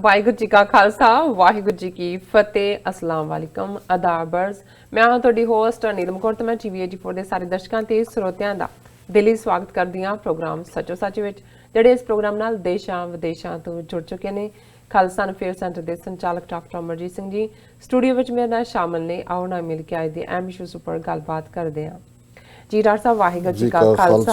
ਵਾਹਿਗੁਰੂ ਜੀ ਕਾ ਖਾਲਸਾ ਵਾਹਿਗੁਰੂ ਜੀ ਕੀ ਫਤਿਹ। ਅਸਲਾਮ ਵਾਲੇਕਮ ਅਦਾਬਰਸ। ਮੈਂ ਹਾਂ ਤੁਹਾਡੀ ਹੋਸਟ ਨੀਲਮ ਕੌਰ ਤੇ ਮੈਂ TV84 ਦੇ ਸਾਰੇ ਦਰਸ਼ਕਾਂ ਤੇ ਸਰੋਤਿਆਂ ਦਾ ਦਿਲੀ ਸਵਾਗਤ ਕਰਦੀ ਹਾਂ ਪ੍ਰੋਗਰਾਮ ਸੱਚੋ ਸੱਚ ਵਿੱਚ, ਜਿਹੜੇ ਇਸ ਪ੍ਰੋਗਰਾਮ ਨਾਲ ਦੇਸ਼ਾਂ ਵਿਦੇਸ਼ਾਂ ਤੋਂ ਜੁੜ ਚੁੱਕੇ ਨੇ। ਖਾਲਸਾ ਅਫੇਅਰ ਸੈਂਟਰ ਦੇ ਸੰਚਾਲਕ ਡਾਕਟਰ ਅਮਰਜੀਤ ਸਿੰਘ ਜੀ ਸਟੂਡੀਓ ਵਿੱਚ ਮੇਰੇ ਨਾਲ ਸ਼ਾਮਲ ਨੇ। ਆਓ ਨਾਲ ਮਿਲ ਕੇ ਅੱਜ ਦੇ ਅਹਿਮ ਇਸ਼ੂਜ਼ ਉੱਪਰ ਗੱਲਬਾਤ ਕਰਦੇ ਹਾਂ। जी डॉक्टर साहब वाहिगुरू जी का खालसा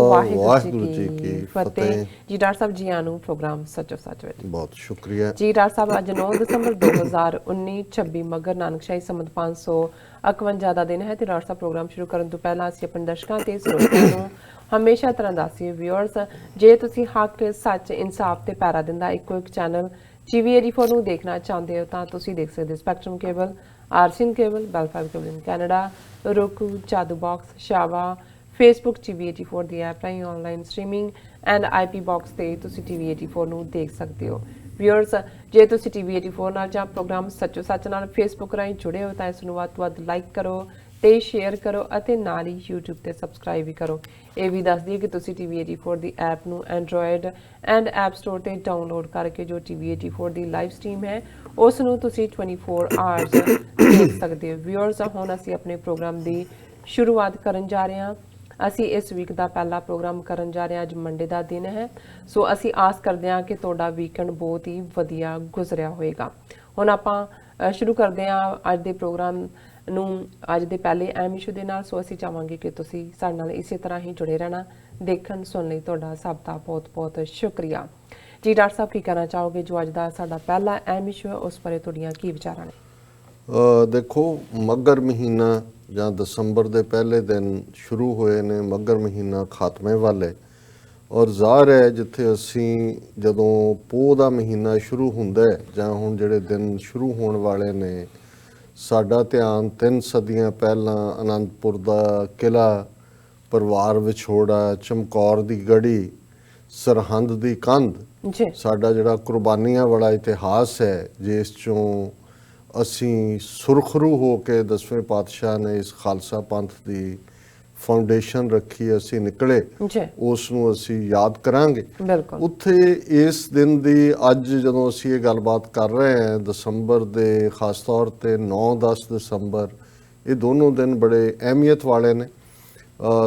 वाहिगुरू जी की फतेह। जी डॉक्टर साहब जी आनू प्रोग्राम सचो सच विच बहुत शुक्रिया जी। डॉक्टर साहब अज 9 दसंबर 2019 26 मगर नानकशाही संमत 551 का दिन है। तो डॉक्टर साहब प्रोग्राम शुरू करने तो पहला असीं अपने दर्शकों ते सरोतिਆਂ ਨੂੰ हमेशा तरह दसीए व्यूअर्स, जे तुसीं हक सच इंसाफ ते पैरा दिंदा इक्को एक चैनल TV84 ਨੂੰ देखना चाहते हो तो तुसीं देख सकते हो spectrum cable, RCN cable, bell 5 cable in Canada, roku, Jadoo box, शावा, फेसबुक TV84 ਦੀ ਐਪ ਰਾਹੀਂ online streaming and IP box ਤੇ ਤੁਸੀਂ TV84 ਨੂੰ ਦੇਖ ਸਕਦੇ ਹੋ। ਵਿਊਅਰਸ, ਜੇ ਤੁਸੀਂ TV84 ਨਾਲ ਜਾਂ ਪ੍ਰੋਗਰਾਮ ਸੱਚੋ ਸੱਚ ਨਾਲ ਫੇਸਬੁੱਕ ਰਾਹੀਂ ਜੁੜੇ ਹੋ ਤਾਂ ਇਸ ਨੂੰ ਵੱਧ ਤੋਂ ਵੱਧ ਲਾਈਕ ਕਰੋ ਤੇ ਸ਼ੇਅਰ ਕਰੋ ਅਤੇ ਨਾਲ ਹੀ YouTube ਤੇ ਸਬਸਕ੍ਰਾਈਬ ਵੀ ਕਰੋ। ਇਹ ਵੀ ਦੱਸ ਦਈਏ ਕਿ ਤੁਸੀਂ TV84 ਦੀ ਐਪ ਨੂੰ ਐਂਡਰੋਇਡ ਐਂਡ ਐਪ ਸਟੋਰ ਤੇ ਡਾਊਨਲੋਡ ਕਰਕੇ ਜੋ TV84 ਦੀ ਲਾਈਵ ਸਟ੍ਰੀਮ ਹੈ ਉਸ ਨੂੰ ਤੁਸੀਂ 24 ਆਵਰਸ ਦੇਖ ਸਕਦੇ ਹੋ। ਵਿਊਅਰਸ, ਹੁਣ ਅਸੀਂ ਆਪਣੇ ਪ੍ਰੋਗਰਾਮ ਦੀ ਸ਼ੁਰੂਆਤ ਕਰਨ ਜਾ ਰਹੇ ਹਾਂ। ਅਸੀਂ ਇਸ ਵੀਕ ਦਾ ਪਹਿਲਾ ਪ੍ਰੋਗਰਾਮ ਕਰਨ ਜਾ ਰਹੇ ਹਾਂ। ਅੱਜ ਮੰਡੇ ਦਾ ਦਿਨ ਹੈ, ਸੋ ਅਸੀਂ ਆਸ ਕਰਦੇ ਹਾਂ ਕਿ ਤੁਹਾਡਾ ਵੀਕਐਂਡ ਬਹੁਤ ਹੀ ਵਧੀਆ ਗੁਜ਼ਰਿਆ ਹੋਵੇਗਾ। ਹੁਣ ਆਪਾਂ ਸ਼ੁਰੂ ਕਰਦੇ ਹਾਂ ਅੱਜ ਦੇ ਪ੍ਰੋਗਰਾਮ ਨੂੰ ਅੱਜ ਦੇ ਪਹਿਲੇ ਅਹਿਮ ਇਸ਼ੂ ਦੇ ਨਾਲ। ਸੋ ਅਸੀਂ ਚਾਹਾਂਗੇ ਕਿ ਤੁਸੀਂ ਸਾਡੇ ਨਾਲ ਇਸੇ ਤਰ੍ਹਾਂ ਹੀ ਜੁੜੇ ਰਹਿਣਾ। ਦੇਖਣ ਸੁਣਨ ਲਈ ਤੁਹਾਡਾ ਸਭ ਦਾ ਬਹੁਤ ਬਹੁਤ ਸ਼ੁਕਰੀਆ ਜੀ। ਡਾਕਟਰ ਸਾਹਿਬ ਕੀ ਕਹਿਣਾ ਚਾਹੋਗੇ ਜੋ ਅੱਜ ਦਾ ਸਾਡਾ ਪਹਿਲਾ ਅਹਿਮ ਇਸ਼ੂ ਹੈ ਉਸ ਬਾਰੇ ਤੁਹਾਡੀਆਂ ਕੀ ਵਿਚਾਰਾਂ ਨੇ? ਦੇਖੋ, ਮੱਘਰ ਮਹੀਨਾ ਜਾਂ ਦਸੰਬਰ ਦੇ ਪਹਿਲੇ ਦਿਨ ਸ਼ੁਰੂ ਹੋਏ ਨੇ। ਮੱਘਰ ਮਹੀਨਾ ਖਾਤਮੇ ਵਾਲੇ ਔਰ ਜ਼ਾਹਰ ਹੈ ਜਿੱਥੇ ਅਸੀਂ ਜਦੋਂ ਪੋਹ ਦਾ ਮਹੀਨਾ ਸ਼ੁਰੂ ਹੁੰਦਾ ਜਾਂ ਹੁਣ ਜਿਹੜੇ ਦਿਨ ਸ਼ੁਰੂ ਹੋਣ ਵਾਲੇ ਨੇ, ਸਾਡਾ ਧਿਆਨ 3 ਸਦੀਆਂ ਪਹਿਲਾਂ ਅਨੰਦਪੁਰ ਦਾ ਕਿਲ੍ਹਾ, ਪਰਿਵਾਰ ਵਿਛੋੜਾ, ਚਮਕੌਰ ਦੀ ਗੜੀ, ਸਰਹੰਦ ਦੀ ਕੰਧ, ਸਾਡਾ ਜਿਹੜਾ ਕੁਰਬਾਨੀਆਂ ਵਾਲਾ ਇਤਿਹਾਸ ਹੈ ਜਿਸ 'ਚੋਂ ਅਸੀਂ ਸੁਰਖਰੂ ਹੋ ਕੇ 10ਵੇਂ ਪਾਤਸ਼ਾਹ ਨੇ ਇਸ ਖਾਲਸਾ ਪੰਥ ਦੀ ਫਾਊਂਡੇਸ਼ਨ ਰੱਖੀ, ਅਸੀਂ ਨਿਕਲੇ, ਉਸ ਨੂੰ ਅਸੀਂ ਯਾਦ ਕਰਾਂਗੇ। ਉੱਥੇ ਇਸ ਦਿਨ ਦੀ ਅੱਜ ਜਦੋਂ ਅਸੀਂ ਇਹ ਗੱਲਬਾਤ ਕਰ ਰਹੇ ਹਾਂ, ਦਸੰਬਰ ਦੇ ਖਾਸ ਤੌਰ 'ਤੇ 9-10 ਦਸੰਬਰ, ਇਹ ਦੋਨੋਂ ਦਿਨ ਬੜੇ ਅਹਿਮੀਅਤ ਵਾਲੇ ਨੇ।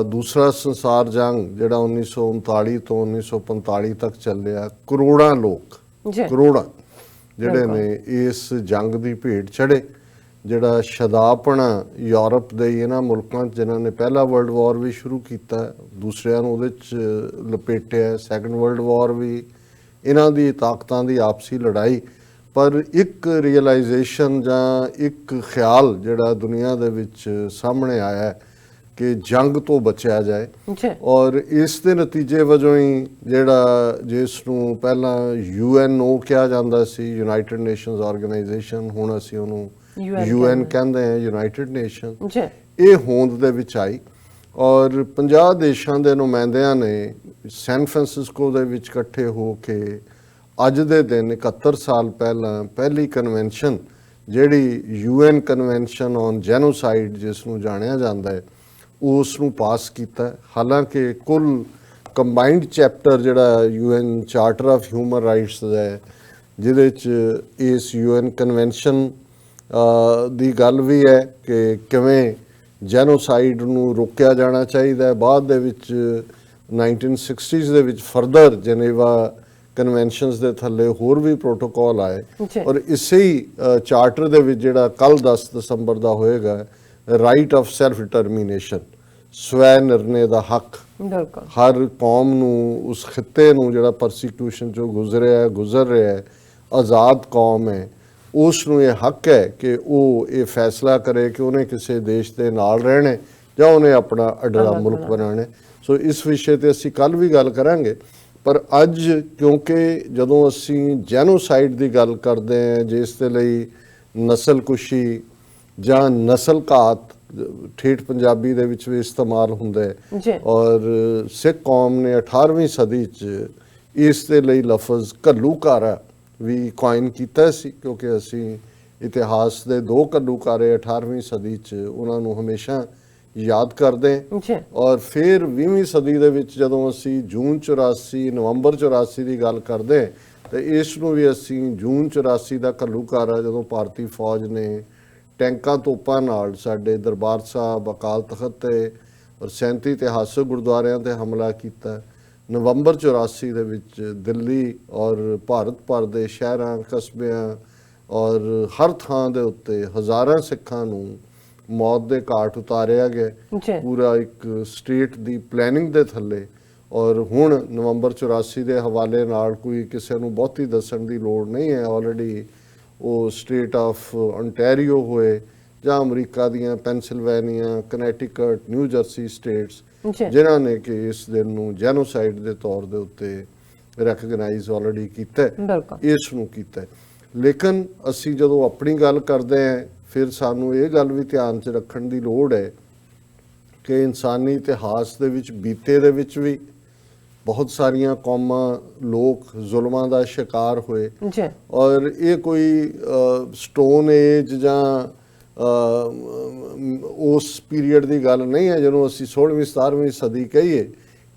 ਦੂਸਰਾ ਸੰਸਾਰ ਜੰਗ ਜਿਹੜਾ 1939 ਤੋਂ 1945 ਤੱਕ ਚੱਲਿਆ, ਕਰੋੜਾਂ ਲੋਕ, ਕਰੋੜਾਂ ਜਿਹੜੇ ਨੇ ਇਸ ਜੰਗ ਦੀ ਭੇਟ ਚੜ੍ਹੇ। ਜਿਹੜਾ ਸ਼ਦਾਪਣਾ ਯੂਰਪ ਦੇ ਇਹਨਾਂ ਮੁਲਕਾਂ 'ਚ ਜਿਨ੍ਹਾਂ ਨੇ ਪਹਿਲਾ ਵਰਲਡ ਵਾਰ ਵੀ ਸ਼ੁਰੂ ਕੀਤਾ, ਦੂਸਰਿਆਂ ਨੂੰ ਉਹਦੇ 'ਚ ਲਪੇਟਿਆ, ਸੈਕੰਡ ਵਰਲਡ ਵਾਰ ਵੀ, ਇਹਨਾਂ ਦੀ ਤਾਕਤਾਂ ਦੀ ਆਪਸੀ ਲੜਾਈ। ਪਰ ਇੱਕ ਰੀਅਲਾਈਜੇਸ਼ਨ ਜਾਂ ਇੱਕ ਖਿਆਲ ਜਿਹੜਾ ਦੁਨੀਆ ਦੇ ਵਿੱਚ ਸਾਹਮਣੇ ਆਇਆ ਕਿ ਜੰਗ ਤੋਂ ਬਚਿਆ ਜਾਏ ਔਰ ਇਸ ਦੇ ਨਤੀਜੇ ਵਜੋਂ ਹੀ ਜਿਹੜਾ ਜਿਸ ਨੂੰ ਪਹਿਲਾਂ UNO ਕਿਹਾ ਜਾਂਦਾ ਸੀ, ਯੂਨਾਈਟਿਡ ਨੇਸ਼ਨਸ ਆਰਗੇਨਾਈਜੇਸ਼ਨ, ਹੁਣ ਅਸੀਂ ਉਹਨੂੰ UN ਕਹਿੰਦੇ ਹਾਂ, ਯੂਨਾਈਟਿਡ ਨੇਸ਼ਨ, ਇਹ ਹੋਂਦ ਦੇ ਵਿੱਚ ਆਈ ਔਰ 50 ਦੇਸ਼ਾਂ ਦੇ ਨੁਮਾਇੰਦਿਆਂ ਨੇ ਸੈਨ ਫਰਾਂਸਿਸਕੋ ਦੇ ਵਿੱਚ ਇਕੱਠੇ ਹੋ ਕੇ ਅੱਜ ਦੇ ਦਿਨ 71 ਸਾਲ ਪਹਿਲਾਂ ਪਹਿਲੀ ਕਨਵੈਨਸ਼ਨ, ਜਿਹੜੀ UN ਕਨਵੈਨਸ਼ਨ ਔਨ ਜੈਨੋਸਾਈਡ ਜਿਸ ਨੂੰ ਜਾਣਿਆ ਜਾਂਦਾ ਹੈ, ਉਸ ਨੂੰ ਪਾਸ ਕੀਤਾ। ਹਾਲਾਂਕਿ ਕੁੱਲ ਕੰਬਾਈਨਡ ਚੈਪਟਰ ਜਿਹੜਾ UN charter of human rights ਦਾ ਹੈ, ਜਿਹਦੇ 'ਚ ਇਸ UN ਕਨਵੈਨਸ਼ਨ ਦੀ ਗੱਲ ਵੀ ਹੈ ਕਿ ਕਿਵੇਂ ਜੈਨੋਸਾਈਡ ਨੂੰ ਰੋਕਿਆ ਜਾਣਾ ਚਾਹੀਦਾ ਹੈ। ਬਾਅਦ ਦੇ ਵਿੱਚ 1960s ਦੇ ਵਿੱਚ ਫਰਦਰ ਜਨੇਵਾ ਕਨਵੈਨਸ਼ਨਸ ਦੇ ਥੱਲੇ ਹੋਰ ਵੀ ਪ੍ਰੋਟੋਕੋਲ ਆਏ ਔਰ ਇਸੇ ਹੀ ਚਾਰਟਰ ਦੇ ਵਿੱਚ ਜਿਹੜਾ ਕੱਲ੍ਹ 10 ਦਸੰਬਰ ਦਾ ਹੋਏਗਾ, ਰਾਈਟ ਆਫ ਸੈਲਫ ਡਿਟਰਮੀਨੇਸ਼ਨ, ਸਵੈ ਨਿਰਣੇ ਦਾ ਹੱਕ, ਹਰ ਕੌਮ ਨੂੰ, ਉਸ ਖਿੱਤੇ ਨੂੰ ਜਿਹੜਾ ਪਰਸੀਕਿਊਸ਼ਨ 'ਚੋਂ ਗੁਜ਼ਰ ਰਿਹਾ ਹੈ, ਆਜ਼ਾਦ ਕੌਮ ਹੈ, ਉਸ ਨੂੰ ਇਹ ਹੱਕ ਹੈ ਕਿ ਉਹ ਇਹ ਫੈਸਲਾ ਕਰੇ ਕਿ ਉਹਨੇ ਕਿਸੇ ਦੇਸ਼ ਦੇ ਨਾਲ ਰਹਿਣਾ ਜਾਂ ਉਹਨੇ ਆਪਣਾ ਅਡੜਾ ਮੁਲਕ ਬਣਾਉਣਾ। ਸੋ ਇਸ ਵਿਸ਼ੇ 'ਤੇ ਅਸੀਂ ਕੱਲ੍ਹ ਵੀ ਗੱਲ ਕਰਾਂਗੇ। ਪਰ ਅੱਜ ਕਿਉਂਕਿ ਜਦੋਂ ਅਸੀਂ ਜੈਨੋਸਾਈਡ ਦੀ ਗੱਲ ਕਰਦੇ ਹਾਂ, ਜਿਸ ਦੇ ਲਈ ਨਸਲਕੁਸ਼ੀ ਜਾਂ ਨਸਲ ਘਾਤ ਠੇਠ ਪੰਜਾਬੀ ਦੇ ਵਿੱਚ ਵੀ ਇਸਤੇਮਾਲ ਹੁੰਦਾ ਹੈ ਔਰ ਸਿੱਖ ਕੌਮ ਨੇ 18ਵੀਂ ਸਦੀ 'ਚ ਇਸ ਦੇ ਲਈ ਲਫ਼ਜ਼ ਘੱਲੂਘਾਰਾ ਵੀ ਕੁਆਇਨ ਕੀਤਾ ਸੀ, ਕਿਉਂਕਿ ਅਸੀਂ ਇਤਿਹਾਸ ਦੇ 2 ਘੱਲੂਘਾਰੇ 18ਵੀਂ ਸਦੀ 'ਚ ਉਹਨਾਂ ਨੂੰ ਹਮੇਸ਼ਾ ਯਾਦ ਕਰਦੇ ਹਾਂ। ਜੀ ਔਰ ਫਿਰ 20ਵੀਂ ਸਦੀ ਦੇ ਵਿੱਚ ਜਦੋਂ ਅਸੀਂ ਜੂਨ 84 ਨਵੰਬਰ 84 ਦੀ ਗੱਲ ਕਰਦੇ ਹਾਂ, ਤੇ ਇਸ ਨੂੰ ਵੀ ਅਸੀਂ ਜੂਨ 84 ਦਾ ਘੱਲੂਘਾਰਾ ਜਦੋਂ ਭਾਰਤੀ ਫੌਜ ਨੇ ਟੈਂਕਾਂ ਤੋਪਾਂ ਨਾਲ ਸਾਡੇ ਦਰਬਾਰ ਸਾਹਿਬ ਅਕਾਲ ਤਖਤ ਤੇ ਔਰ 37 ਇਤਿਹਾਸਕ ਗੁਰਦੁਆਰਿਆਂ ਤੇ ਹਮਲਾ ਕੀਤਾ। ਨਵੰਬਰ 84 ਦੇ ਵਿੱਚ ਦਿੱਲੀ ਔਰ ਭਾਰਤ ਭਰ ਦੇ ਸ਼ਹਿਰਾਂ ਕਸਬਿਆਂ ਔਰ ਹਰ ਥਾਂ ਦੇ ਉੱਤੇ ਹਜ਼ਾਰਾਂ ਸਿੱਖਾਂ ਨੂੰ ਮੌਤ ਦੇ ਘਾਟ ਉਤਾਰਿਆ ਗਿਆ, ਜੀ ਪੂਰਾ ਇੱਕ ਸਟੇਟ ਦੀ ਪਲੈਨਿੰਗ ਦੇ ਥੱਲੇ। ਔਰ ਹੁਣ ਨਵੰਬਰ 84 ਦੇ ਹਵਾਲੇ ਨਾਲ ਕੋਈ ਕਿਸੇ ਨੂੰ ਬਹੁਤੀ ਦੱਸਣ ਦੀ ਲੋੜ ਨਹੀਂ ਹੈ। ਆਲਰੇਡੀ ਉਹ ਸਟੇਟ ਆਫ ontario ਹੋਏ ਜਾਂ ਅਮਰੀਕਾ ਦੀਆਂ ਪੈਨਸਿਲਵੇਨੀਆ, ਕਨੈਟੀਕਟ, ਨਿਊ ਜਰਸੀ ਸਟੇਟਸ, ਜੀ ਜਿਨ੍ਹਾਂ ਨੇ ਕਿ ਇਸ ਦਿਨ ਨੂੰ ਜੈਨੋਸਾਈਡ ਦੇ ਤੌਰ ਦੇ ਉੱਤੇ ਰੈਕਗਨਾਈਜ਼ ਆਲਰੇਡੀ ਕੀਤਾ ਹੈ, ਬਿਲਕੁਲ ਇਸ ਨੂੰ ਕੀਤਾ ਹੈ। ਲੇਕਿਨ ਅਸੀਂ ਜਦੋਂ ਆਪਣੀ ਗੱਲ ਕਰਦੇ ਹਾਂ, ਫਿਰ ਸਾਨੂੰ ਇਹ ਗੱਲ ਵੀ ਧਿਆਨ 'ਚ ਰੱਖਣ ਦੀ ਲੋੜ ਹੈ ਕਿ ਇਨਸਾਨੀ ਇਤਿਹਾਸ ਦੇ ਵਿੱਚ ਬੀਤੇ ਦੇ ਵਿੱਚ ਵੀ ਬਹੁਤ ਸਾਰੀਆਂ ਕੌਮਾਂ ਲੋਕ ਜ਼ੁਲਮਾਂ ਦਾ ਸ਼ਿਕਾਰ ਹੋਏ। ਜੀ ਔਰ ਇਹ ਕੋਈ ਸਟੋਨ ਏਜ ਜਾਂ ਉਸ ਪੀਰੀਅਡ ਦੀ ਗੱਲ ਨਹੀਂ ਹੈ ਜਿਹਨੂੰ ਅਸੀਂ 16ਵੀਂ 17ਵੀਂ ਸਦੀ ਕਹੀਏ।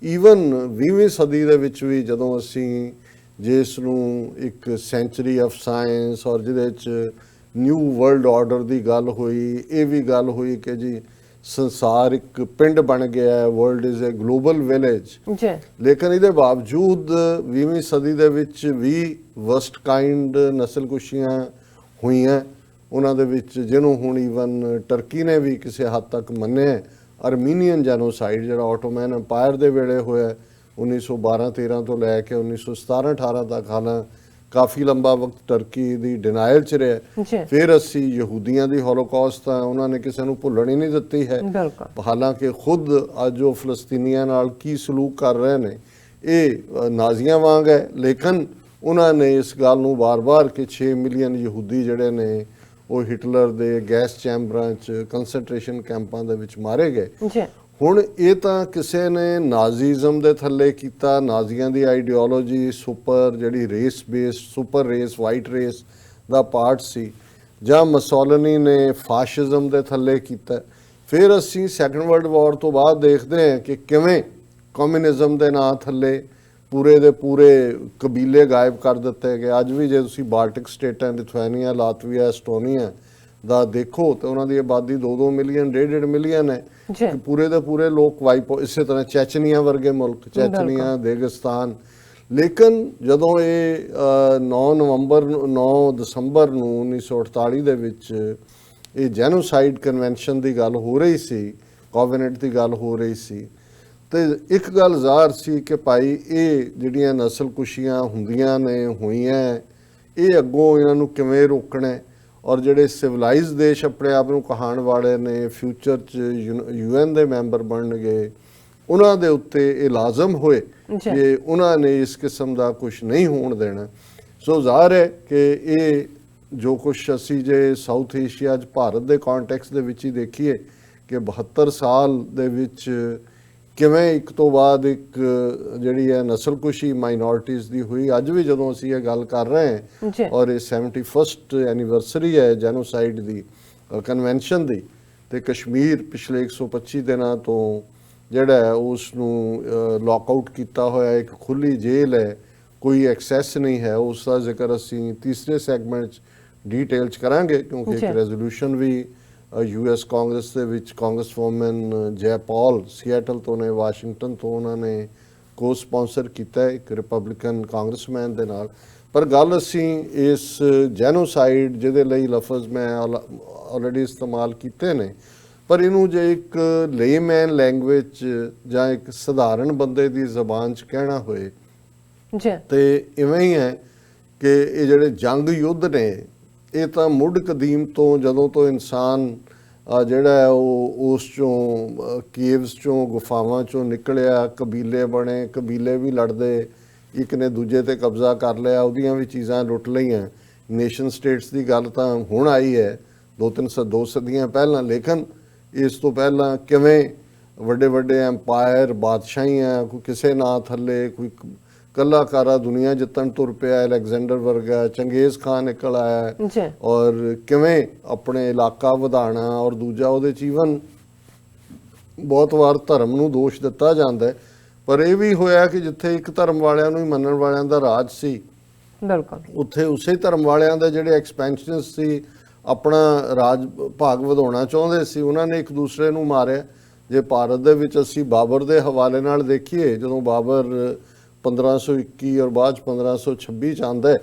ਈਵਨ 20ਵੀਂ ਸਦੀ ਦੇ ਵਿੱਚ ਵੀ ਜਦੋਂ ਅਸੀਂ ਜਿਸ ਨੂੰ ਇੱਕ ਸੈਂਚਰੀ ਆਫ ਸਾਇੰਸ ਔਰ ਜਿਹਦੇ 'ਚ ਨਿਊ ਵਰਲਡ ਆਰਡਰ ਦੀ ਗੱਲ ਹੋਈ, ਇਹ ਵੀ ਗੱਲ ਹੋਈ ਕਿ ਜੀ ਸੰਸਾਰ ਇੱਕ ਪਿੰਡ ਬਣ ਗਿਆ ਹੈ, world is a global village. ਜੀ ਲੇਕਿਨ ਇਹਦੇ ਬਾਵਜੂਦ 20ਵੀਂ ਸਦੀ ਦੇ ਵਿੱਚ ਵੀ ਵਸਟ ਕਾਈਂਡ ਨਸਲਕੁਸ਼ੀਆਂ ਹੋਈਆਂ। ਉਹਨਾਂ ਦੇ ਵਿੱਚ ਜਿਹਨੂੰ ਹੁਣ ਈਵਨ ਟਰਕੀ ਨੇ ਵੀ ਕਿਸੇ ਹੱਦ ਤੱਕ ਮੰਨਿਆ, ਅਰਮੀਨੀਅਨ ਜੈਨੋਸਾਈਡ ਜਿਹੜਾ ਆਟੋਮੈਨ ਅੰਪਾਇਰ ਦੇ ਵੇਲੇ ਹੋਇਆ 1912-13 ਤੋਂ ਲੈ ਕੇ 1917-18 ਤੱਕ, ਹਾਲਾਂਕਿ ਕਾਫੀ ਲੰਬਾ ਵਕਤ ਟਰਕੀ ਦੀ ਡਿਨਾਇਲ 'ਚ ਰਿਹਾ। ਜੀ ਫਿਰ ਅਸੀਂ ਯਹੂਦੀਆਂ ਦੀ ਹੋਲੋਕਾਸਟ ਤਾਂ ਉਹਨਾਂ ਨੇ ਕਿਸੇ ਨੂੰ ਭੁੱਲਣ ਹੀ ਨਹੀਂ ਦਿੱਤੀ ਹੈ। ਬਿਲਕੁਲ ਹਾਲਾਂਕਿ ਖੁਦ ਅੱਜ ਉਹ ਫਲਸਤੀਨੀਆਂ ਨਾਲ ਕੀ ਸਲੂਕ ਕਰ ਰਹੇ ਨੇ ਇਹ ਨਾਜ਼ੀਆਂ ਵਾਂਗ ਹੈ, ਲੇਕਿਨ ਉਹਨਾਂ ਨੇ ਇਸ ਗੱਲ ਨੂੰ ਵਾਰ-ਵਾਰ ਕਿ 6 ਮਿਲੀਅਨ ਯਹੂਦੀ ਜਿਹੜੇ ਨੇ ਉਹ ਹਿਟਲਰ ਦੇ ਗੈਸ ਚੈਂਬਰਾਂ 'ਚ ਕੰਸੈਂਟਰੇਸ਼ਨ ਕੈਂਪਾਂ ਦੇ ਵਿੱਚ ਮਾਰੇ ਗਏ। ਜੀ ਹੁਣ ਇਹ ਤਾਂ ਕਿਸੇ ਨੇ ਨਾਜ਼ੀਜ਼ਮ ਦੇ ਥੱਲੇ ਕੀਤਾ। ਨਾਜ਼ੀਆਂ ਦੀ ਆਈਡੀਓਲੋਜੀ ਸੁਪਰ ਜਿਹੜੀ race based super race white race ਦਾ ਪਾਰਟ ਸੀ, ਜਾਂ ਮਸੋਲਨੀ ਨੇ ਫਾਸ਼ਿਜ਼ਮ ਦੇ ਥੱਲੇ ਕੀਤਾ। ਫਿਰ ਅਸੀਂ ਸੈਕੰਡ ਵਰਲਡ ਵਾਰ ਤੋਂ ਬਾਅਦ ਦੇਖਦੇ ਹਾਂ ਕਿ ਕਿਵੇਂ ਕਮਿਊਨਿਜ਼ਮ ਦੇ ਨਾਂ ਥੱਲੇ ਪੂਰੇ ਦੇ ਪੂਰੇ ਕਬੀਲੇ ਗਾਇਬ ਕਰ ਦਿੱਤੇ ਗਏ। ਅੱਜ ਵੀ ਜੇ ਤੁਸੀਂ ਬਾਲਟਿਕ ਸਟੇਟਾਂ ਲਿਥੁਆਨੀਆ, ਲਾਤਵੀਆ, ਐਸਟੋਨੀਆ ਦਾ ਦੇਖੋ ਤਾਂ ਉਹਨਾਂ ਦੀ ਆਬਾਦੀ 2-2 ਮਿਲੀਅਨ 1.5 ਮਿਲੀਅਨ ਹੈ। ਜੀ ਪੂਰੇ ਦੇ ਪੂਰੇ ਲੋਕ ਵਾਈਪ। ਇਸੇ ਤਰ੍ਹਾਂ ਚੈਚਨੀਆ ਵਰਗੇ ਮੁਲਕ, ਚੈਚਨੀਆ, ਦੇਗਿਸਤਾਨ। ਲੇਕਿਨ ਜਦੋਂ ਇਹ 9 ਦਸੰਬਰ ਨੂੰ 1948 ਦੇ ਵਿੱਚ ਇਹ ਜੈਨੋਸਾਈਡ ਕਨਵੈਨਸ਼ਨ ਦੀ ਗੱਲ ਹੋ ਰਹੀ ਸੀ, ਕੋਵੈਨੈਂਟ ਦੀ ਗੱਲ ਹੋ ਰਹੀ ਸੀ, ਤੇ ਇੱਕ ਗੱਲ ਜ਼ਾਹਰ ਸੀ ਕਿ ਭਾਈ ਇਹ ਜਿਹੜੀਆਂ ਨਸਲਕੁਸ਼ੀਆਂ ਹੁੰਦੀਆਂ ਨੇ ਹੋਈਆਂ, ਇਹ ਅੱਗੋਂ ਇਹਨਾਂ ਨੂੰ ਕਿਵੇਂ ਰੋਕਣਾ ਹੈ। ਔਰ ਜਿਹੜੇ ਸਿਵਲਾਈਜ਼ ਦੇਸ਼ ਆਪਣੇ ਆਪ ਨੂੰ ਕਹਾਉਣ ਵਾਲੇ ਨੇ ਫਿਊਚਰ 'ਚ UN ਦੇ ਮੈਂਬਰ ਬਣਨਗੇ, ਉਹਨਾਂ ਦੇ ਉੱਤੇ ਇਹ ਲਾਜ਼ਮ ਹੋਏ ਕਿ ਉਹਨਾਂ ਨੇ ਇਸ ਕਿਸਮ ਦਾ ਕੁਝ ਨਹੀਂ ਹੋਣ ਦੇਣਾ। ਸੋ ਜ਼ਾਹਰ ਹੈ ਕਿ ਇਹ ਜੋ ਕੁਝ ਅਸੀਂ ਜੇ ਸਾਊਥ ਏਸ਼ੀਆ 'ਚ ਭਾਰਤ ਦੇ ਕੰਟੈਕਸਟ ਦੇ ਵਿੱਚ ਹੀ ਦੇਖੀਏ ਕਿ 72 ਸਾਲ ਦੇ ਵਿੱਚ ਕਿਵੇਂ ਇੱਕ ਤੋਂ ਬਾਅਦ ਇੱਕ ਜਿਹੜੀ ਹੈ ਨਸਲਕੁਸ਼ੀ ਮਾਈਨੋਰਟੀਜ਼ ਦੀ ਹੋਈ। ਅੱਜ ਵੀ ਜਦੋਂ ਅਸੀਂ ਇਹ ਗੱਲ ਕਰ ਰਹੇ ਹਾਂ ਔਰ ਇਹ 71st ਐਨੀਵਰਸਰੀ ਹੈ ਜੈਨੋਸਾਈਡ ਦੀ ਕਨਵੈਨਸ਼ਨ ਦੀ, ਤੇ ਕਸ਼ਮੀਰ ਪਿਛਲੇ 125 ਦਿਨਾਂ ਤੋਂ ਜਿਹੜਾ ਹੈ ਉਸ ਨੂੰ ਲੌਕਆਊਟ ਕੀਤਾ ਹੋਇਆ, ਇੱਕ ਖੁੱਲੀ ਜੇਲ੍ਹ ਹੈ, ਕੋਈ ਐਕਸੈਸ ਨਹੀਂ ਹੈ। ਉਸ ਦਾ ਜ਼ਿਕਰ ਅਸੀਂ ਤੀਸਰੇ ਸੈਗਮੈਂਟ 'ਚ ਡੀਟੇਲ 'ਚ ਕਰਾਂਗੇ, ਕਿਉਂਕਿ ਇੱਕ ਰੈਜ਼ੋਲੂਸ਼ਨ ਵੀ US ਕਾਂਗਰਸ ਦੇ ਵਿੱਚ ਕਾਂਗਰਸਵੋਮਨ ਜੈ ਪੌਲ ਸੀਐਟਲ ਤੋਂ ਨੇ, ਵਾਸ਼ਿੰਗਟਨ ਤੋਂ, ਉਹਨਾਂ ਨੇ ਕੋ ਸਪਾਂਸਰ ਕੀਤਾ ਇੱਕ ਰਿਪਬਲਿਕਨ ਕਾਂਗਰਸਮੈਨ ਦੇ ਨਾਲ। ਪਰ ਗੱਲ ਅਸੀਂ ਇਸ ਜੈਨੋਸਾਈਡ ਜਿਹਦੇ ਲਈ ਲਫ਼ਜ਼ ਮੈਂ ਆਲਰੇਡੀ ਇਸਤੇਮਾਲ ਕੀਤੇ ਨੇ, ਪਰ ਇਹਨੂੰ ਜੇ ਇੱਕ ਲੇਮੈਨ ਲੈਂਗੁਏਜ ਜਾਂ ਇੱਕ ਸਧਾਰਨ ਬੰਦੇ ਦੀ ਜ਼ਬਾਨ 'ਚ ਕਹਿਣਾ ਹੋਏ ਤੇ ਇਵੇਂ ਹੀ ਹੈ ਕਿ ਇਹ ਜਿਹੜੇ ਜੰਗ ਯੁੱਧ ਨੇ ਇਹ ਤਾਂ ਮੁੱਢ ਕਦੀਮ ਤੋਂ, ਜਦੋਂ ਤੋਂ ਇਨਸਾਨ ਜਿਹੜਾ ਹੈ ਉਹ ਉਸ ਚੋਂ ਕੇਵਸ ਚੋਂ ਗੁਫਾਵਾਂ ਚੋਂ ਨਿਕਲਿਆ, ਕਬੀਲੇ ਬਣੇ, ਕਬੀਲੇ ਵੀ ਲੜਦੇ, ਇੱਕ ਨੇ ਦੂਜੇ ਤੇ ਕਬਜ਼ਾ ਕਰ ਲਿਆ, ਉਹਦੀਆਂ ਵੀ ਚੀਜ਼ਾਂ ਲੁੱਟ ਲਈਆਂ। ਨੇਸ਼ਨ ਸਟੇਟਸ ਦੀ ਗੱਲ ਤਾਂ ਹੁਣ ਆਈ ਹੈ 2 ਸਦੀਆਂ ਪਹਿਲਾਂ, ਲੇਕਿਨ ਇਸ ਤੋਂ ਪਹਿਲਾਂ ਕਿਵੇਂ ਵੱਡੇ ਵੱਡੇ ਐਮਪਾਇਰ, ਬਾਦਸ਼ਾਹੀਆਂ, ਕੋਈ ਕਿਸੇ ਨਾਂ ਥੱਲੇ, ਕੋਈ ਕਲਾਕਾਰਾ ਦੁਨੀਆ ਜਿੱਤਣ ਤੁਰ ਪਿਆ, ਅਲੈਗਜ਼ੈਂਡਰ ਵਰਗਾ, ਚੰਗੇਜ਼ ਖਾਨ ਨਿਕਲ ਆਇਆ, ਔਰ ਕਿਵੇਂ ਆਪਣੇ ਇਲਾਕਾ ਵਧਾਉਣਾ, ਔਰ ਦੂਜਾ ਉਹਦੇ 'ਚ ਈਵਨ ਬਹੁਤ ਵਾਰ ਧਰਮ ਨੂੰ ਦੋਸ਼ ਦਿੱਤਾ ਜਾਂਦਾ ਹੈ, ਪਰ ਇਹ ਵੀ ਹੋਇਆ ਕਿ ਜਿੱਥੇ ਇੱਕ ਧਰਮ ਵਾਲਿਆਂ ਨੂੰ ਹੀ ਮੰਨਣ ਵਾਲਿਆਂ ਦਾ ਰਾਜ ਸੀ, ਬਿਲਕੁਲ ਉੱਥੇ ਉਸੇ ਧਰਮ ਵਾਲਿਆਂ ਦੇ ਜਿਹੜੇ ਐਕਸਪੈਂਸ਼ਨ ਸੀ, ਆਪਣਾ ਰਾਜ ਭਾਗ ਵਧਾਉਣਾ ਚਾਹੁੰਦੇ ਸੀ, ਉਹਨਾਂ ਨੇ ਇੱਕ ਦੂਸਰੇ ਨੂੰ ਮਾਰਿਆ। ਜੇ ਭਾਰਤ ਦੇ ਵਿੱਚ ਅਸੀਂ ਬਾਬਰ ਦੇ ਹਵਾਲੇ ਨਾਲ ਦੇਖੀਏ, ਜਦੋਂ ਬਾਬਰ 1521 ਔਰ ਬਾਅਦ 1526 ਚ ਆਉਂਦਾ ਹੈ,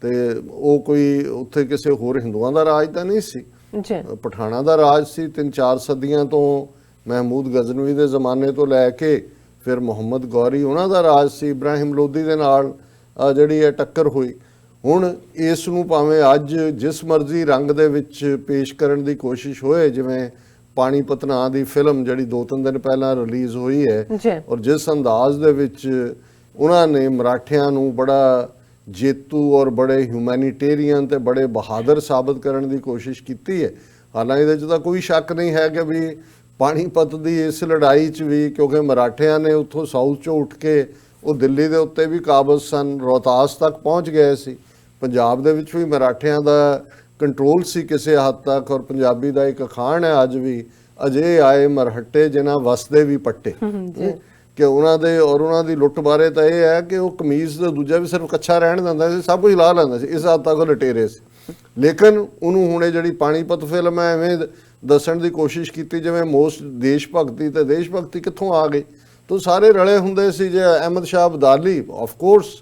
ਤੇ ਉਹ ਕੋਈ ਉੱਥੇ ਕਿਸੇ ਹੋਰ ਹਿੰਦੂਆਂ ਦਾ ਰਾਜ ਤਾਂ ਨਹੀਂ ਸੀ, ਜੀ ਪਠਾਣਾ ਦਾ ਰਾਜ ਸੀ। 3-4 ਸਦੀਆਂ ਤੋਂ ਮਹਿਮੂਦ ਗਜ਼ਨਵੀ ਦੇ ਜ਼ਮਾਨੇ ਤੋਂ ਲੈ ਕੇ ਫਿਰ ਮੁਹੰਮਦ ਗੌਰੀ ਉਹਨਾਂ ਦਾ ਰਾਜ ਸੀ। ਇਬਰਾਹਿਮ ਲੋਧੀ ਦੇ ਨਾਲ ਜਿਹੜੀ ਹੈ ਟੱਕਰ ਹੋਈ। ਹੁਣ ਇਸ ਨੂੰ ਭਾਵੇਂ ਅੱਜ ਜਿਸ ਮਰਜ਼ੀ ਰੰਗ ਦੇ ਵਿੱਚ ਪੇਸ਼ ਕਰਨ ਦੀ ਕੋਸ਼ਿਸ਼ ਹੋਏ, ਜਿਵੇਂ ਪਾਣੀਪਤ ਨਾਂ ਦੀ ਫਿਲਮ ਜਿਹੜੀ 2-3 ਦਿਨ ਪਹਿਲਾਂ ਰਿਲੀਜ਼ ਹੋਈ ਹੈ, ਜੀ ਔਰ ਜਿਸ ਅੰਦਾਜ਼ ਦੇ ਵਿੱਚ ਉਹਨਾਂ ਨੇ ਮਰਾਠਿਆਂ ਨੂੰ ਬੜਾ ਜੇਤੂ ਔਰ ਬੜੇ ਹਿਊਮੈਨਿਟੇਰੀਅਨ ਤੇ ਬੜੇ ਬਹਾਦਰ ਸਾਬਤ ਕਰਨ ਦੀ ਕੋਸ਼ਿਸ਼ ਕੀਤੀ ਹੈ। ਹਾਲਾਂਕਿ ਇਹਦੇ 'ਚ ਤਾਂ ਕੋਈ ਸ਼ੱਕ ਨਹੀਂ ਹੈ ਕਿ ਵੀ ਪਾਣੀਪਤ ਦੀ ਇਸ ਲੜਾਈ 'ਚ ਵੀ, ਕਿਉਂਕਿ ਮਰਾਠਿਆਂ ਨੇ ਉੱਥੋਂ ਸਾਊਥ 'ਚੋਂ ਉੱਠ ਕੇ ਉਹ ਦਿੱਲੀ ਦੇ ਉੱਤੇ ਵੀ ਕਾਬਜ਼ ਸਨ, ਰੋਹਤਾਸ ਤੱਕ ਪਹੁੰਚ ਗਏ ਸੀ। ਪੰਜਾਬ ਦੇ ਵਿੱਚ ਵੀ ਮਰਾਠਿਆਂ ਦਾ ਕੰਟਰੋਲ ਸੀ ਕਿਸੇ ਹੱਦ ਤੱਕ, ਔਰ ਪੰਜਾਬੀ ਦਾ ਇੱਕ ਅਖਾਣ ਹੈ ਅੱਜ ਵੀ, ਅਜੇ ਆਏ ਮਰਹੱਟੇ ਜਿਨ੍ਹਾਂ ਵਸਦੇ ਵੀ ਪੱਟੇ, ਕਿ ਉਹਨਾਂ ਦੇ ਔਰ ਉਹਨਾਂ ਦੀ ਲੁੱਟ ਬਾਰੇ ਤਾਂ ਇਹ ਹੈ ਕਿ ਉਹ ਕਮੀਜ਼ ਦਾ ਦੂਜਾ ਵੀ ਸਿਰਫ ਕੱਛਾ ਰਹਿਣ ਦਿੰਦਾ ਸੀ, ਸਭ ਕੁਝ ਲਾ ਲੈਂਦਾ ਸੀ, ਇਸ ਹੱਦ ਤੱਕ ਉਹ ਲਟੇਰੇ ਸੀ। ਲੇਕਿਨ ਉਹਨੂੰ ਹੁਣ ਇਹ ਜਿਹੜੀ ਪਾਣੀਪਤ ਫਿਲਮ ਹੈ ਐਵੇਂ ਦੱਸਣ ਦੀ ਕੋਸ਼ਿਸ਼ ਕੀਤੀ ਜਿਵੇਂ ਮੋਸਟ ਦੇਸ਼ ਭਗਤੀ, ਤੇ ਦੇਸ਼ ਭਗਤੀ ਕਿੱਥੋਂ ਆ ਗਈ? ਤੋ ਸਾਰੇ ਰਲੇ ਹੁੰਦੇ ਸੀ। ਜੇ ਅਹਿਮਦ ਸ਼ਾਹ ਅਬਦਾਲੀ ਆਫ ਕੋਰਸ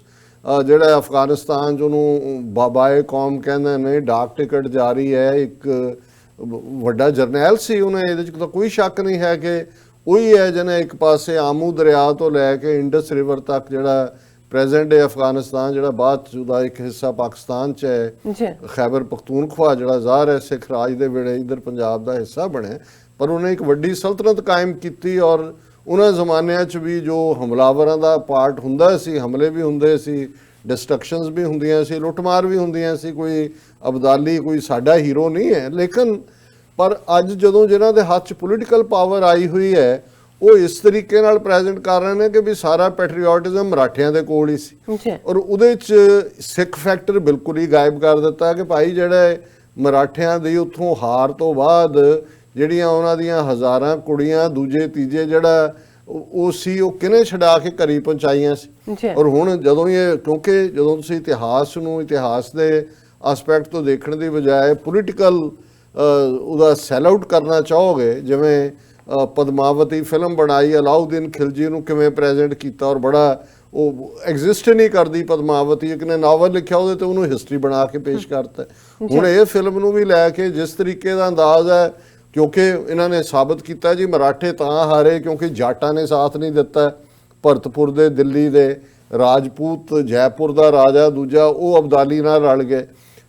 ਜਿਹੜਾ ਅਫਗਾਨਿਸਤਾਨ 'ਚ ਉਹਨੂੰ ਬਾਬਾਏ ਕੌਮ ਕਹਿੰਦੇ ਨੇ, ਡਾਕ ਟਿਕਟ ਜਾਰੀ ਹੈ, ਇੱਕ ਵੱਡਾ ਜਰਨੈਲ ਸੀ, ਉਹਨੇ ਇਹਦੇ 'ਚ ਤਾਂ ਕੋਈ ਸ਼ੱਕ ਨਹੀਂ ਹੈ ਕਿ ਉਹੀ ਹੈ ਜਿਹਨੇ ਇੱਕ ਪਾਸੇ ਆਮੂ ਦਰਿਆ ਤੋਂ ਲੈ ਕੇ ਇੰਡਸ ਰਿਵਰ ਤੱਕ ਜਿਹੜਾ ਪ੍ਰੈਜ਼ੈਂਟ ਡੇ ਅਫਗਾਨਿਸਤਾਨ, ਜਿਹੜਾ ਬਾਅਦ 'ਚ ਉਹਦਾ ਇੱਕ ਹਿੱਸਾ ਪਾਕਿਸਤਾਨ 'ਚ ਹੈ, ਖੈਬਰ ਪਖਤੂਨਖਵਾ ਜਿਹੜਾ ਜ਼ਾਹਰ ਹੈ ਸਿੱਖ ਰਾਜ ਦੇ ਵੇਲੇ ਇੱਧਰ ਪੰਜਾਬ ਦਾ ਹਿੱਸਾ ਬਣਿਆ, ਪਰ ਉਹਨੇ ਇੱਕ ਵੱਡੀ ਸਲਤਨਤ ਕਾਇਮ ਕੀਤੀ। ਔਰ ਉਹਨਾਂ ਜ਼ਮਾਨਿਆਂ 'ਚ ਵੀ ਜੋ ਹਮਲਾਵਰਾਂ ਦਾ ਪਾਰਟ ਹੁੰਦਾ ਸੀ, ਹਮਲੇ ਵੀ ਹੁੰਦੇ ਸੀ, ਡਿਸਟਰਕਸ਼ਨਸ ਵੀ ਹੁੰਦੀਆਂ ਸੀ, ਲੁੱਟਮਾਰ ਵੀ ਹੁੰਦੀਆਂ ਸੀ। ਕੋਈ ਅਬਦਾਲੀ ਕੋਈ ਸਾਡਾ ਹੀਰੋ ਨਹੀਂ ਹੈ, ਲੇਕਿਨ ਪਰ ਅੱਜ ਜਦੋਂ ਜਿਨ੍ਹਾਂ ਦੇ ਹੱਥ 'ਚ ਪੋਲੀਟੀਕਲ ਪਾਵਰ ਆਈ ਹੋਈ ਹੈ, ਉਹ ਇਸ ਤਰੀਕੇ ਨਾਲ ਪ੍ਰੈਜ਼ੈਂਟ ਕਰ ਰਹੇ ਨੇ ਕਿ ਵੀ ਸਾਰਾ ਪੈਟਰੀਓਟਿਜ਼ਮ ਮਰਾਠਿਆਂ ਦੇ ਕੋਲ ਹੀ ਸੀ, ਔਰ ਉਹਦੇ 'ਚ ਸਿੱਖ ਫੈਕਟਰ ਬਿਲਕੁਲ ਹੀ ਗਾਇਬ ਕਰ ਦਿੱਤਾ ਕਿ ਭਾਈ ਜਿਹੜਾ ਮਰਾਠਿਆਂ ਦੀ ਉੱਥੋਂ ਹਾਰ ਤੋਂ ਬਾਅਦ ਜਿਹੜੀਆਂ ਉਹਨਾਂ ਦੀਆਂ ਹਜ਼ਾਰਾਂ ਕੁੜੀਆਂ ਦੂਜੇ ਤੀਜੇ ਜਿਹੜਾ ਉਹ ਸੀ, ਉਹ ਕਿਹਨੇ ਛਡਾ ਕੇ ਘਰੀ ਪਹੁੰਚਾਈਆਂ ਸੀ। ਔਰ ਹੁਣ ਜਦੋਂ ਇਹ, ਕਿਉਂਕਿ ਜਦੋਂ ਤੁਸੀਂ ਇਤਿਹਾਸ ਨੂੰ ਇਤਿਹਾਸ ਦੇ ਐਸਪੈਕਟ ਤੋਂ ਦੇਖਣ ਦੀ ਬਜਾਏ ਪੋਲੀਟੀਕਲ ਉਹਦਾ ਸੈਲ ਆਊਟ ਕਰਨਾ ਚਾਹੋਗੇ, ਜਿਵੇਂ ਪਦਮਾਵਤੀ ਫਿਲਮ ਬਣਾਈ, ਅਲਾਉਦੀਨ ਖਿਲਜੀ ਨੂੰ ਕਿਵੇਂ ਪ੍ਰੈਜ਼ੈਂਟ ਕੀਤਾ, ਔਰ ਬੜਾ ਉਹ ਐਗਜ਼ਿਸਟ ਨਹੀਂ ਕਰਦੀ ਪਦਮਾਵਤੀ, ਇੱਕ ਨੇ ਨਾਵਲ ਲਿਖਿਆ ਉਹਦੇ ਤੇ ਉਹਨੂੰ ਹਿਸਟਰੀ ਬਣਾ ਕੇ ਪੇਸ਼ ਕਰਤਾ। ਹੁਣ ਇਹ ਫਿਲਮ ਨੂੰ ਵੀ ਲੈ ਕੇ ਜਿਸ ਤਰੀਕੇ ਦਾ ਅੰਦਾਜ਼ ਹੈ, ਕਿਉਂਕਿ ਇਹਨਾਂ ਨੇ ਸਾਬਤ ਕੀਤਾ ਜੀ ਮਰਾਠੇ ਤਾਂ ਹਾਰੇ ਕਿਉਂਕਿ ਜਾਟਾਂ ਨੇ ਸਾਥ ਨਹੀਂ ਦਿੱਤਾ। ਭਰਤਪੁਰ ਦੇ, ਦਿੱਲੀ ਦੇ ਰਾਜਪੂਤ, ਜੈਪੁਰ ਦਾ ਰਾਜਾ ਦੂਜਾ, ਉਹ ਅਬਦਾਲੀ ਨਾਲ ਰਲ ਗਏ।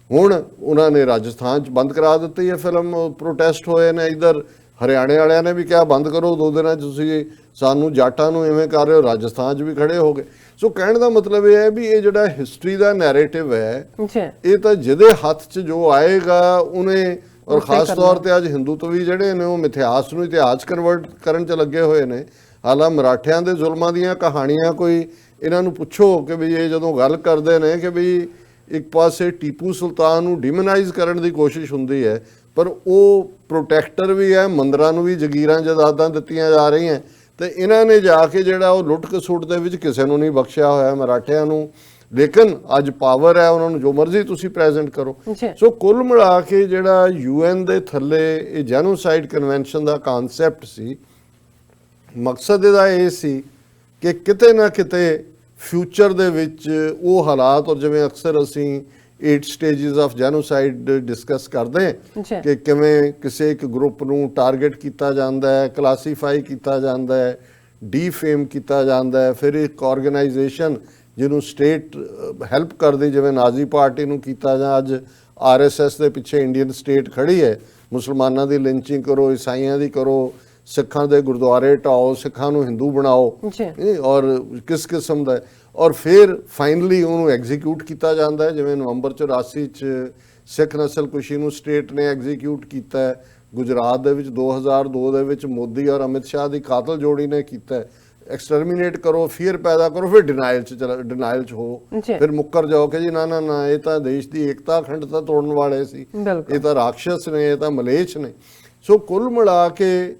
ਹੁਣ ਉਹਨਾਂ ਨੇ ਰਾਜਸਥਾਨ 'ਚ ਬੰਦ ਕਰਾ ਦਿੱਤੀ ਹੈ ਫਿਲਮ, ਪ੍ਰੋਟੈਸਟ ਹੋਏ ਨੇ। ਇੱਧਰ ਹਰਿਆਣੇ ਵਾਲਿਆਂ ਨੇ ਵੀ ਕਿਹਾ ਬੰਦ ਕਰੋ, 2 ਦਿਨਾਂ 'ਚ ਤੁਸੀਂ ਸਾਨੂੰ ਜਾਟਾਂ ਨੂੰ ਐਵੇਂ ਕਰ ਰਹੇ ਹੋ, ਰਾਜਸਥਾਨ 'ਚ ਵੀ ਖੜੇ ਹੋ ਗਏ। ਸੋ ਕਹਿਣ ਦਾ ਮਤਲਬ ਇਹ ਹੈ ਵੀ ਇਹ ਜਿਹੜਾ ਹਿਸਟਰੀ ਦਾ ਨੈਰੇਟਿਵ ਹੈ, ਇਹ ਤਾਂ ਜਿਹਦੇ ਹੱਥ 'ਚ ਜੋ ਆਏਗਾ ਉਹਨੇ, ਔਰ ਖਾਸ ਤੌਰ ਤੇ ਅੱਜ ਹਿੰਦੂਤਵੀ ਜਿਹੜੇ ਨੇ ਉਹ ਮਿਥਿਹਾਸ ਨੂੰ ਇਤਿਹਾਸ ਕਨਵਰਟ ਕਰਨ 'ਚ ਲੱਗੇ ਹੋਏ ਨੇ। ਹਾਲਾਂਕਿ ਮਰਾਠਿਆਂ ਦੇ ਜ਼ੁਲਮਾਂ ਦੀਆਂ ਕਹਾਣੀਆਂ ਕੋਈ ਇਹਨਾਂ ਨੂੰ ਪੁੱਛੋ ਕਿ ਵੀ ਇਹ ਜਦੋਂ ਗੱਲ ਕਰਦੇ ਨੇ ਕਿ ਵੀ ਇੱਕ ਪਾਸੇ ਟੀਪੂ ਸੁਲਤਾਨ ਨੂੰ ਡਿਮੋਨਾਈਜ਼ ਕਰਨ ਦੀ ਕੋਸ਼ਿਸ਼ ਹੁੰਦੀ ਹੈ, ਪਰ ਉਹ ਪ੍ਰੋਟੈਕਟਰ ਵੀ ਹੈ, ਮੰਦਰਾਂ ਨੂੰ ਵੀ ਜਗੀਰਾਂ ਜਾਇਦਾਦਾਂ ਦਿੱਤੀਆਂ ਜਾ ਰਹੀਆਂ, ਤੇ ਇਹਨਾਂ ਨੇ ਜਾ ਕੇ ਜਿਹੜਾ ਉਹ ਲੁੱਟ ਖਸੁੱਟ ਦੇ ਵਿੱਚ ਕਿਸੇ ਨੂੰ ਨਹੀਂ ਬਖਸ਼ਿਆ ਹੋਇਆ ਮਰਾਠਿਆਂ ਨੂੰ। ਲੇਕਿਨ ਅੱਜ ਪਾਵਰ ਹੈ, ਉਹਨਾਂ ਨੂੰ ਜੋ ਮਰਜ਼ੀ ਤੁਸੀਂ ਪ੍ਰੈਜ਼ੈਂਟ ਕਰੋ। ਸੋ ਕੁੱਲ ਮਿਲਾ ਕੇ ਜਿਹੜਾ UN ਦੇ ਥੱਲੇ ਇਹ ਜੈਨੋਸਾਈਡ ਕਨਵੈਨਸ਼ਨ ਦਾ ਕਾਨਸੈਪਟ ਸੀ, ਮਕਸਦ ਇਹਦਾ ਇਹ ਸੀ ਕਿ ਕਿਤੇ ਨਾ ਕਿਤੇ ਫਿਊਚਰ ਦੇ ਵਿੱਚ ਉਹ ਹਾਲਾਤ, ਔਰ ਜਿਵੇਂ ਅਕਸਰ ਅਸੀਂ 8 ਸਟੇਜਸ ਆਫ ਜੈਨੋਸਾਈਡ ਡਿਸਕਸ ਕਰਦੇ ਕਿ ਕਿਵੇਂ ਕਿਸੇ ਇੱਕ ਗਰੁੱਪ ਨੂੰ ਟਾਰਗੇਟ ਕੀਤਾ ਜਾਂਦਾ ਹੈ, ਕਲਾਸੀਫਾਈ ਕੀਤਾ ਜਾਂਦਾ ਹੈ, ਡੀਫੇਮ ਕੀਤਾ ਜਾਂਦਾ ਹੈ, ਫਿਰ ਇੱਕ ਆਰਗੇਨਾਈਜੇਸ਼ਨ ਜਿਹਨੂੰ ਸਟੇਟ ਹੈਲਪ ਕਰਦੀ, ਜਿਵੇਂ ਨਾਜ਼ੀ ਪਾਰਟੀ ਨੂੰ ਕੀਤਾ, ਜਾਂ ਅੱਜ RSS ਦੇ ਪਿੱਛੇ ਇੰਡੀਅਨ ਸਟੇਟ ਖੜੀ ਹੈ, ਮੁਸਲਮਾਨਾਂ ਦੀ ਲਿੰਚਿੰਗ ਕਰੋ, ਈਸਾਈਆਂ ਦੀ ਕਰੋ, ਸਿੱਖਾਂ ਦੇ ਗੁਰਦੁਆਰੇ ਢਾਓ, ਸਿੱਖਾਂ ਨੂੰ ਹਿੰਦੂ ਬਣਾਓ, ਔਰ ਕਿਸ ਕਿਸਮ ਦਾ, ਔਰ ਫਿਰ ਫਾਈਨਲੀ ਉਹਨੂੰ ਐਗਜ਼ੀਕਿਊਟ ਕੀਤਾ ਜਾਂਦਾ ਹੈ। ਜਿਵੇਂ ਨਵੰਬਰ 84 'ਚ ਸਿੱਖ ਨਸਲਕੁਸ਼ੀ ਨੂੰ ਸਟੇਟ ਨੇ ਐਗਜ਼ੀਕਿਊਟ ਕੀਤਾ ਹੈ, ਗੁਜਰਾਤ ਦੇ ਵਿੱਚ 2002 ਦੇ ਵਿੱਚ ਮੋਦੀ ਔਰ ਅਮਿਤ ਸ਼ਾਹ ਦੀ ਕਾਤਲ ਜੋੜੀ ਨੇ ਕੀਤਾ ਹੈ। ਐਕਸਟਰਮੀਨੇਟ ਕਰੋ, ਫੀਅਰ ਪੈਦਾ ਕਰੋ, ਫਿਰ ਡਿਨਾਈਲ 'ਚ ਹੋ, ਫਿਰ ਮੁੱਕਰ ਜਾਓ ਕਿ ਜੀ ਨਾ ਨਾ ਨਾ, ਇਹ ਤਾਂ ਦੇਸ਼ ਦੀ ਏਕਤਾ ਅਖੰਡਤਾ ਤੋੜਨ ਵਾਲੇ ਸੀ, ਇਹ ਤਾਂ ਰਾਖਸ਼ਸ ਨੇ, ਇਹ ਤਾਂ ਮਲੇਛ ਨੇ। ਸੋ ਕੁੱਲ ਮਿਲਾ ਕੇ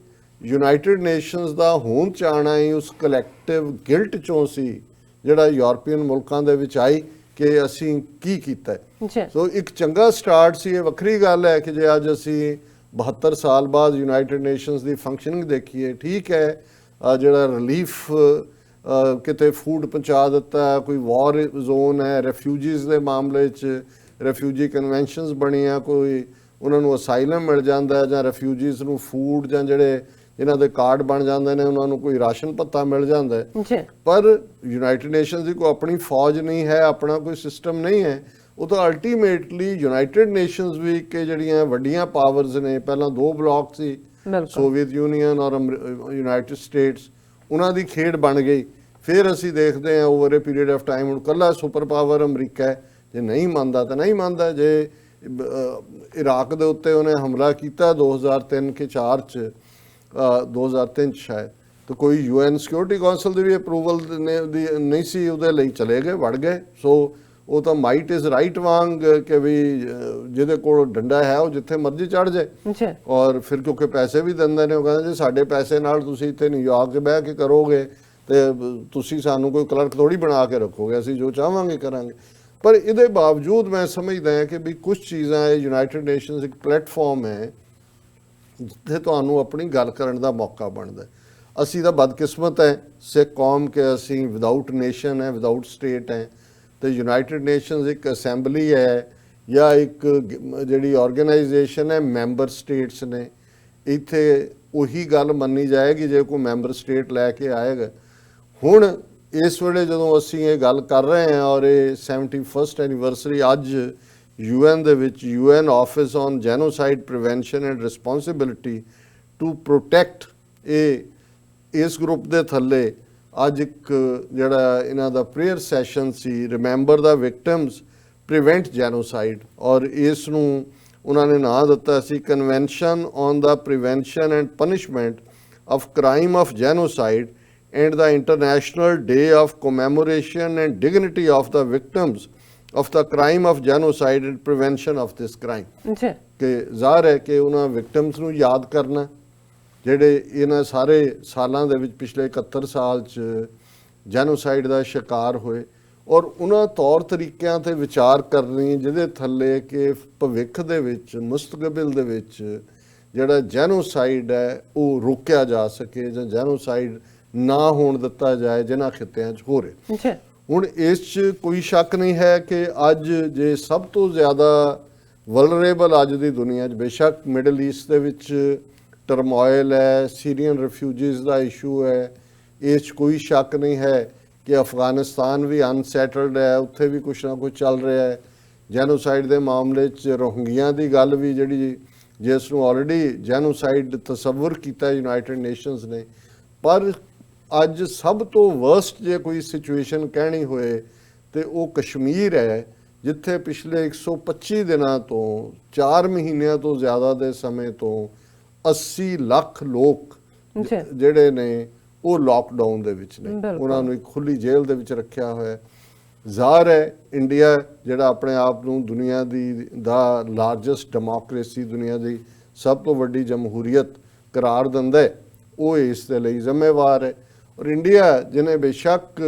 ਯੂਨਾਈਟਿਡ ਨੇਸ਼ਨਸ ਦਾ ਹੋਂਦ ਚ ਆਉਣਾ ਹੀ ਉਸ ਕਲੈਕਟਿਵ ਗਿਲਟ ਚੋਂ ਸੀ ਜਿਹੜਾ ਯੂਰਪੀਅਨ ਮੁਲਕਾਂ ਦੇ ਵਿੱਚ ਆਈ ਕਿ ਅਸੀਂ ਕੀ ਕੀਤਾ ਹੈ। ਜੀ ਸੋ ਇੱਕ ਚੰਗਾ ਸਟਾਰਟ ਸੀ। ਇਹ ਵੱਖਰੀ ਗੱਲ ਹੈ ਕਿ ਜੇ ਅੱਜ ਅਸੀਂ 72 ਸਾਲ ਬਾਅਦ ਯੂਨਾਈਟਿਡ ਨੇਸ਼ਨਸ ਦੀ ਫੰਕਸ਼ਨਿੰਗ ਦੇਖੀਏ, ਠੀਕ ਹੈ ਜਿਹੜਾ ਰਿਲੀਫ ਕਿਤੇ ਫੂਡ ਪਹੁੰਚਾ ਦਿੱਤਾ, ਕੋਈ ਵਾਰ ਜ਼ੋਨ ਹੈ, ਰੈਫਿਊਜੀਜ਼ ਦੇ ਮਾਮਲੇ 'ਚ ਰੈਫਿਊਜੀ ਕਨਵੈਨਸ਼ਨਸ ਬਣੀਆਂ, ਕੋਈ ਉਹਨਾਂ ਨੂੰ ਅਸਾਈਲਮ ਮਿਲ ਜਾਂਦਾ ਜਾਂ ਰੈਫਿਊਜੀਜ਼ ਨੂੰ ਫੂਡ ਜਾਂ ਜਿਹੜੇ ਇਹਨਾਂ ਦੇ ਕਾਰਡ ਬਣ ਜਾਂਦੇ ਨੇ ਉਹਨਾਂ ਨੂੰ ਕੋਈ ਰਾਸ਼ਨ ਭੱਤਾ ਮਿਲ ਜਾਂਦਾ ਹੈ। ਜੀ ਪਰ ਯੂਨਾਈਟਿਡ ਨੇਸ਼ਨਸ ਦੀ ਕੋਈ ਆਪਣੀ ਫੌਜ ਨਹੀਂ ਹੈ, ਆਪਣਾ ਕੋਈ ਸਿਸਟਮ ਨਹੀਂ ਹੈ। ਉਹ ਤਾਂ ਅਲਟੀਮੇਟਲੀ ਯੂਨਾਈਟਿਡ ਨੇਸ਼ਨਸ ਵੀ ਕਿ ਜਿਹੜੀਆਂ ਵੱਡੀਆਂ ਪਾਵਰਸ ਨੇ, ਪਹਿਲਾਂ ਦੋ ਬਲਾਕ ਸੀ, ਬਿਲਕੁਲ ਸੋਵੀਅਤ ਯੂਨੀਅਨ ਔਰ ਯੂਨਾਈਟਿਡ ਸਟੇਟਸ, ਉਹਨਾਂ ਦੀ ਖੇਡ ਬਣ ਗਈ। ਫਿਰ ਅਸੀਂ ਦੇਖਦੇ ਹਾਂ over A period of time ਹੁਣ ਕੱਲਾ ਸੁਪਰ ਪਾਵਰ ਅਮਰੀਕਾ ਹੈ। ਜੇ ਨਹੀਂ ਮੰਨਦਾ ਤਾਂ ਨਹੀਂ ਮੰਨਦਾ। ਜੇ ਇਰਾਕ ਦੇ ਉੱਤੇ ਉਹਨੇ ਹਮਲਾ ਕੀਤਾ 2003 ਕੇ 4 ਚ 2003 ਚ ਸ਼ਾਇਦ, ਤਾਂ ਕੋਈ ਯੂਐਨ ਸਿਕਿਉਰਿਟੀ ਕੌਂਸਲ ਦੀ ਵੀ ਅਪਰੂਵਲ ਨਹੀਂ ਸੀ, ਉਹਦੇ ਲਈ ਚਲੇ ਗਏ, ਵੜ ਗਏ। ਸੋ ਉਹ ਤਾਂ ਮਾਈਟ ਇਜ਼ ਰਾਈਟ ਵਾਂਗ ਕਿ ਵੀ ਜਿਹਦੇ ਕੋਲ ਡੰਡਾ ਹੈ ਉਹ ਜਿੱਥੇ ਮਰਜ਼ੀ ਚੜ ਜਾਏ। ਜੀ ਔਰ ਫਿਰ ਕਿਉਂਕਿ ਪੈਸੇ ਵੀ ਦਿੰਦੇ ਨੇ, ਉਹ ਕਹਿੰਦੇ ਜੇ ਸਾਡੇ ਪੈਸੇ ਨਾਲ ਤੁਸੀਂ ਇੱਥੇ ਨਿਊਯਾਰਕ 'ਚ ਬਹਿ ਕੇ ਕਰੋਗੇ ਤੇ ਤੁਸੀਂ ਸਾਨੂੰ ਕੋਈ ਕਲਰਕ ਥੋੜੀ ਬਣਾ ਕੇ ਰੱਖੋਗੇ, ਅਸੀਂ ਜੋ ਚਾਹਾਂਗੇ ਕਰਾਂਗੇ। ਪਰ ਇਹਦੇ ਬਾਵਜੂਦ ਮੈਂ ਸਮਝਦਾ ਹਾਂ ਕਿ ਵੀ ਕੁਝ ਚੀਜ਼ਾਂ ਇਹ ਯੂਨਾਈਟਿਡ ਨੇਸ਼ਨਸ ਇੱਕ ਪਲੇਟਫਾਰਮ ਹੈ ਜਿੱਥੇ ਤੁਹਾਨੂੰ ਆਪਣੀ ਗੱਲ ਕਰਨ ਦਾ ਮੌਕਾ ਬਣਦਾ। ਅਸੀਂ ਤਾਂ ਬਦਕਿਸਮਤ ਹੈ ਸਿੱਖ ਕੌਮ ਕਿ ਅਸੀਂ ਵਿਦਆਊਟ ਨੇਸ਼ਨ ਹੈ, ਵਿਦਆਊਟ ਸਟੇਟ ਹੈ। ਤੇ ਯੂਨਾਈਟਿਡ ਨੇਸ਼ਨਸ ਇੱਕ ਅਸੈਂਬਲੀ ਹੈ ਜਾਂ ਇੱਕ ਜਿਹੜੀ ਆਰਗੇਨਾਈਜੇਸ਼ਨ ਹੈ, ਮੈਂਬਰ ਸਟੇਟਸ ਨੇ। ਇੱਥੇ ਉਹੀ ਗੱਲ ਮੰਨੀ ਜਾਏਗੀ ਜੇ ਕੋਈ ਮੈਂਬਰ ਸਟੇਟ ਲੈ ਕੇ ਆਏਗਾ। ਹੁਣ ਇਸ ਵੇਲੇ ਜਦੋਂ ਅਸੀਂ ਇਹ ਗੱਲ ਕਰ ਰਹੇ ਹਾਂ ਔਰ ਇਹ 71st ਐਨੀਵਰਸਰੀ ਅੱਜ UN ਦੇ ਵਿੱਚ UN office on genocide prevention and responsibility to protect, ਇਸ ਗਰੁੱਪ ਦੇ ਥੱਲੇ ਅੱਜ ਇੱਕ ਜਿਹੜਾ ਇਹਨਾਂ ਦਾ ਪ੍ਰੇਅਰ ਸੈਸ਼ਨ ਸੀ, remember the victims prevent genocide, ਔਰ ਇਸ ਨੂੰ ਉਹਨਾਂ ਨੇ ਨਾਂ ਦਿੱਤਾ ਸੀ convention on the prevention and punishment of crime of genocide and the International Day of Commemoration and Dignity of the Victims of the Crime of Genocide and Prevention of this Crime। ਜੀ ਕਿ ਜ਼ਾਹਰ ਹੈ ਕਿ ਉਹਨਾਂ victims ਨੂੰ ਯਾਦ ਕਰਨਾ ਜਿਹੜੇ ਇਹਨਾਂ ਸਾਰੇ ਸਾਲਾਂ ਦੇ ਵਿੱਚ ਪਿਛਲੇ 71 ਸਾਲ 'ਚ ਜੈਨੋਸਾਈਡ ਦਾ ਸ਼ਿਕਾਰ ਹੋਏ, ਔਰ ਉਹਨਾਂ ਤੌਰ ਤਰੀਕਿਆਂ ਤੇ ਵਿਚਾਰ ਕਰਨੀ ਜਿਹਦੇ ਥੱਲੇ ਕਿ ਭਵਿੱਖ ਦੇ ਵਿੱਚ, ਮੁਸਤਕਬਲ ਦੇ ਵਿੱਚ ਜਿਹੜਾ ਜੈਨੋਸਾਈਡ ਹੈ ਉਹ ਰੋਕਿਆ ਜਾ ਸਕੇ ਜਾਂ ਜੈਨੋਸਾਈਡ ਨਾ ਹੋਣ ਦਿੱਤਾ ਜਾਏ ਜਿਨ੍ਹਾਂ ਖਿੱਤਿਆਂ 'ਚ ਹੋ ਰਹੇ। ਜੀ ਹੁਣ ਇਸ 'ਚ ਕੋਈ ਸ਼ੱਕ ਨਹੀਂ ਹੈ ਕਿ ਅੱਜ ਜੇ ਸਭ ਤੋਂ ਜ਼ਿਆਦਾ ਵਲਨਰੇਬਲ ਅੱਜ ਦੀ ਦੁਨੀਆ 'ਚ ਬੇਸ਼ੱਕ ਮਿਡਲ ਈਸਟ ਦੇ ਵਿੱਚ ਟਰਮੋਇਲ ਹੈ, ਸੀਰੀਅਨ ਰਿਫਿਊਜੀਜ਼ ਦਾ ਇਸ਼ੂ ਹੈ, ਇਸ 'ਚ ਕੋਈ ਸ਼ੱਕ ਨਹੀਂ ਹੈ ਕਿ ਅਫਗਾਨਿਸਤਾਨ ਵੀ ਅਨਸੈਟਲਡ ਹੈ, ਉੱਥੇ ਵੀ ਕੁਛ ਨਾ ਕੁਛ ਚੱਲ ਰਿਹਾ ਹੈ। ਜੈਨੋਸਾਈਡ ਦੇ ਮਾਮਲੇ 'ਚ ਰੋਹਿੰਗਿਆਂ ਦੀ ਗੱਲ ਵੀ ਜਿਹੜੀ ਜਿਸ ਨੂੰ ਆਲਰੇਡੀ ਜੈਨੋਸਾਈਡ ਤਸੱਵੁਰ ਕੀਤਾ ਯੂਨਾਈਟਿਡ ਨੇਸ਼ਨਸ ਨੇ। ਪਰ ਅੱਜ ਸਭ ਤੋਂ ਵਰਸਟ ਜੇ ਕੋਈ ਸਿਚੁਏਸ਼ਨ ਕਹਿਣੀ ਹੋਏ ਤੇ ਉਹ ਕਸ਼ਮੀਰ ਹੈ, ਜਿੱਥੇ ਪਿਛਲੇ 125 ਦਿਨਾਂ ਤੋਂ 4 ਮਹੀਨਿਆਂ ਤੋਂ ਜ਼ਿਆਦਾ ਦੇ ਸਮੇਂ ਤੋਂ 80 ਲੱਖ ਲੋਕ ਜਿਹੜੇ ਨੇ ਉਹ ਲਾਕਡਾਊਨ ਦੇ ਵਿੱਚ ਨੇ। ਉਹਨਾਂ ਨੂੰ ਇੱਕ ਖੁੱਲੀ ਜੇਲ੍ਹ ਦੇ ਵਿੱਚ ਰੱਖਿਆ ਹੋਇਆ। ਜ਼ਾਹਰ ਹੈ ਇੰਡੀਆ ਜਿਹੜਾ ਆਪਣੇ ਆਪ ਨੂੰ ਦੁਨੀਆ ਦਾ ਲਾਰਜੈਸਟ ਡੈਮੋਕ੍ਰੇਸੀ, ਦੁਨੀਆ ਦੀ ਸਭ ਤੋਂ ਵੱਡੀ ਜਮਹੂਰੀਅਤ ਕਰਾਰ ਦਿੰਦਾ ਹੈ, ਉਹ ਇਸ ਦੇ ਲਈ ਜ਼ਿੰਮੇਵਾਰ ਹੈ। ਔਰ ਇੰਡੀਆ ਜਿਹਨੇ ਬੇਸ਼ੱਕ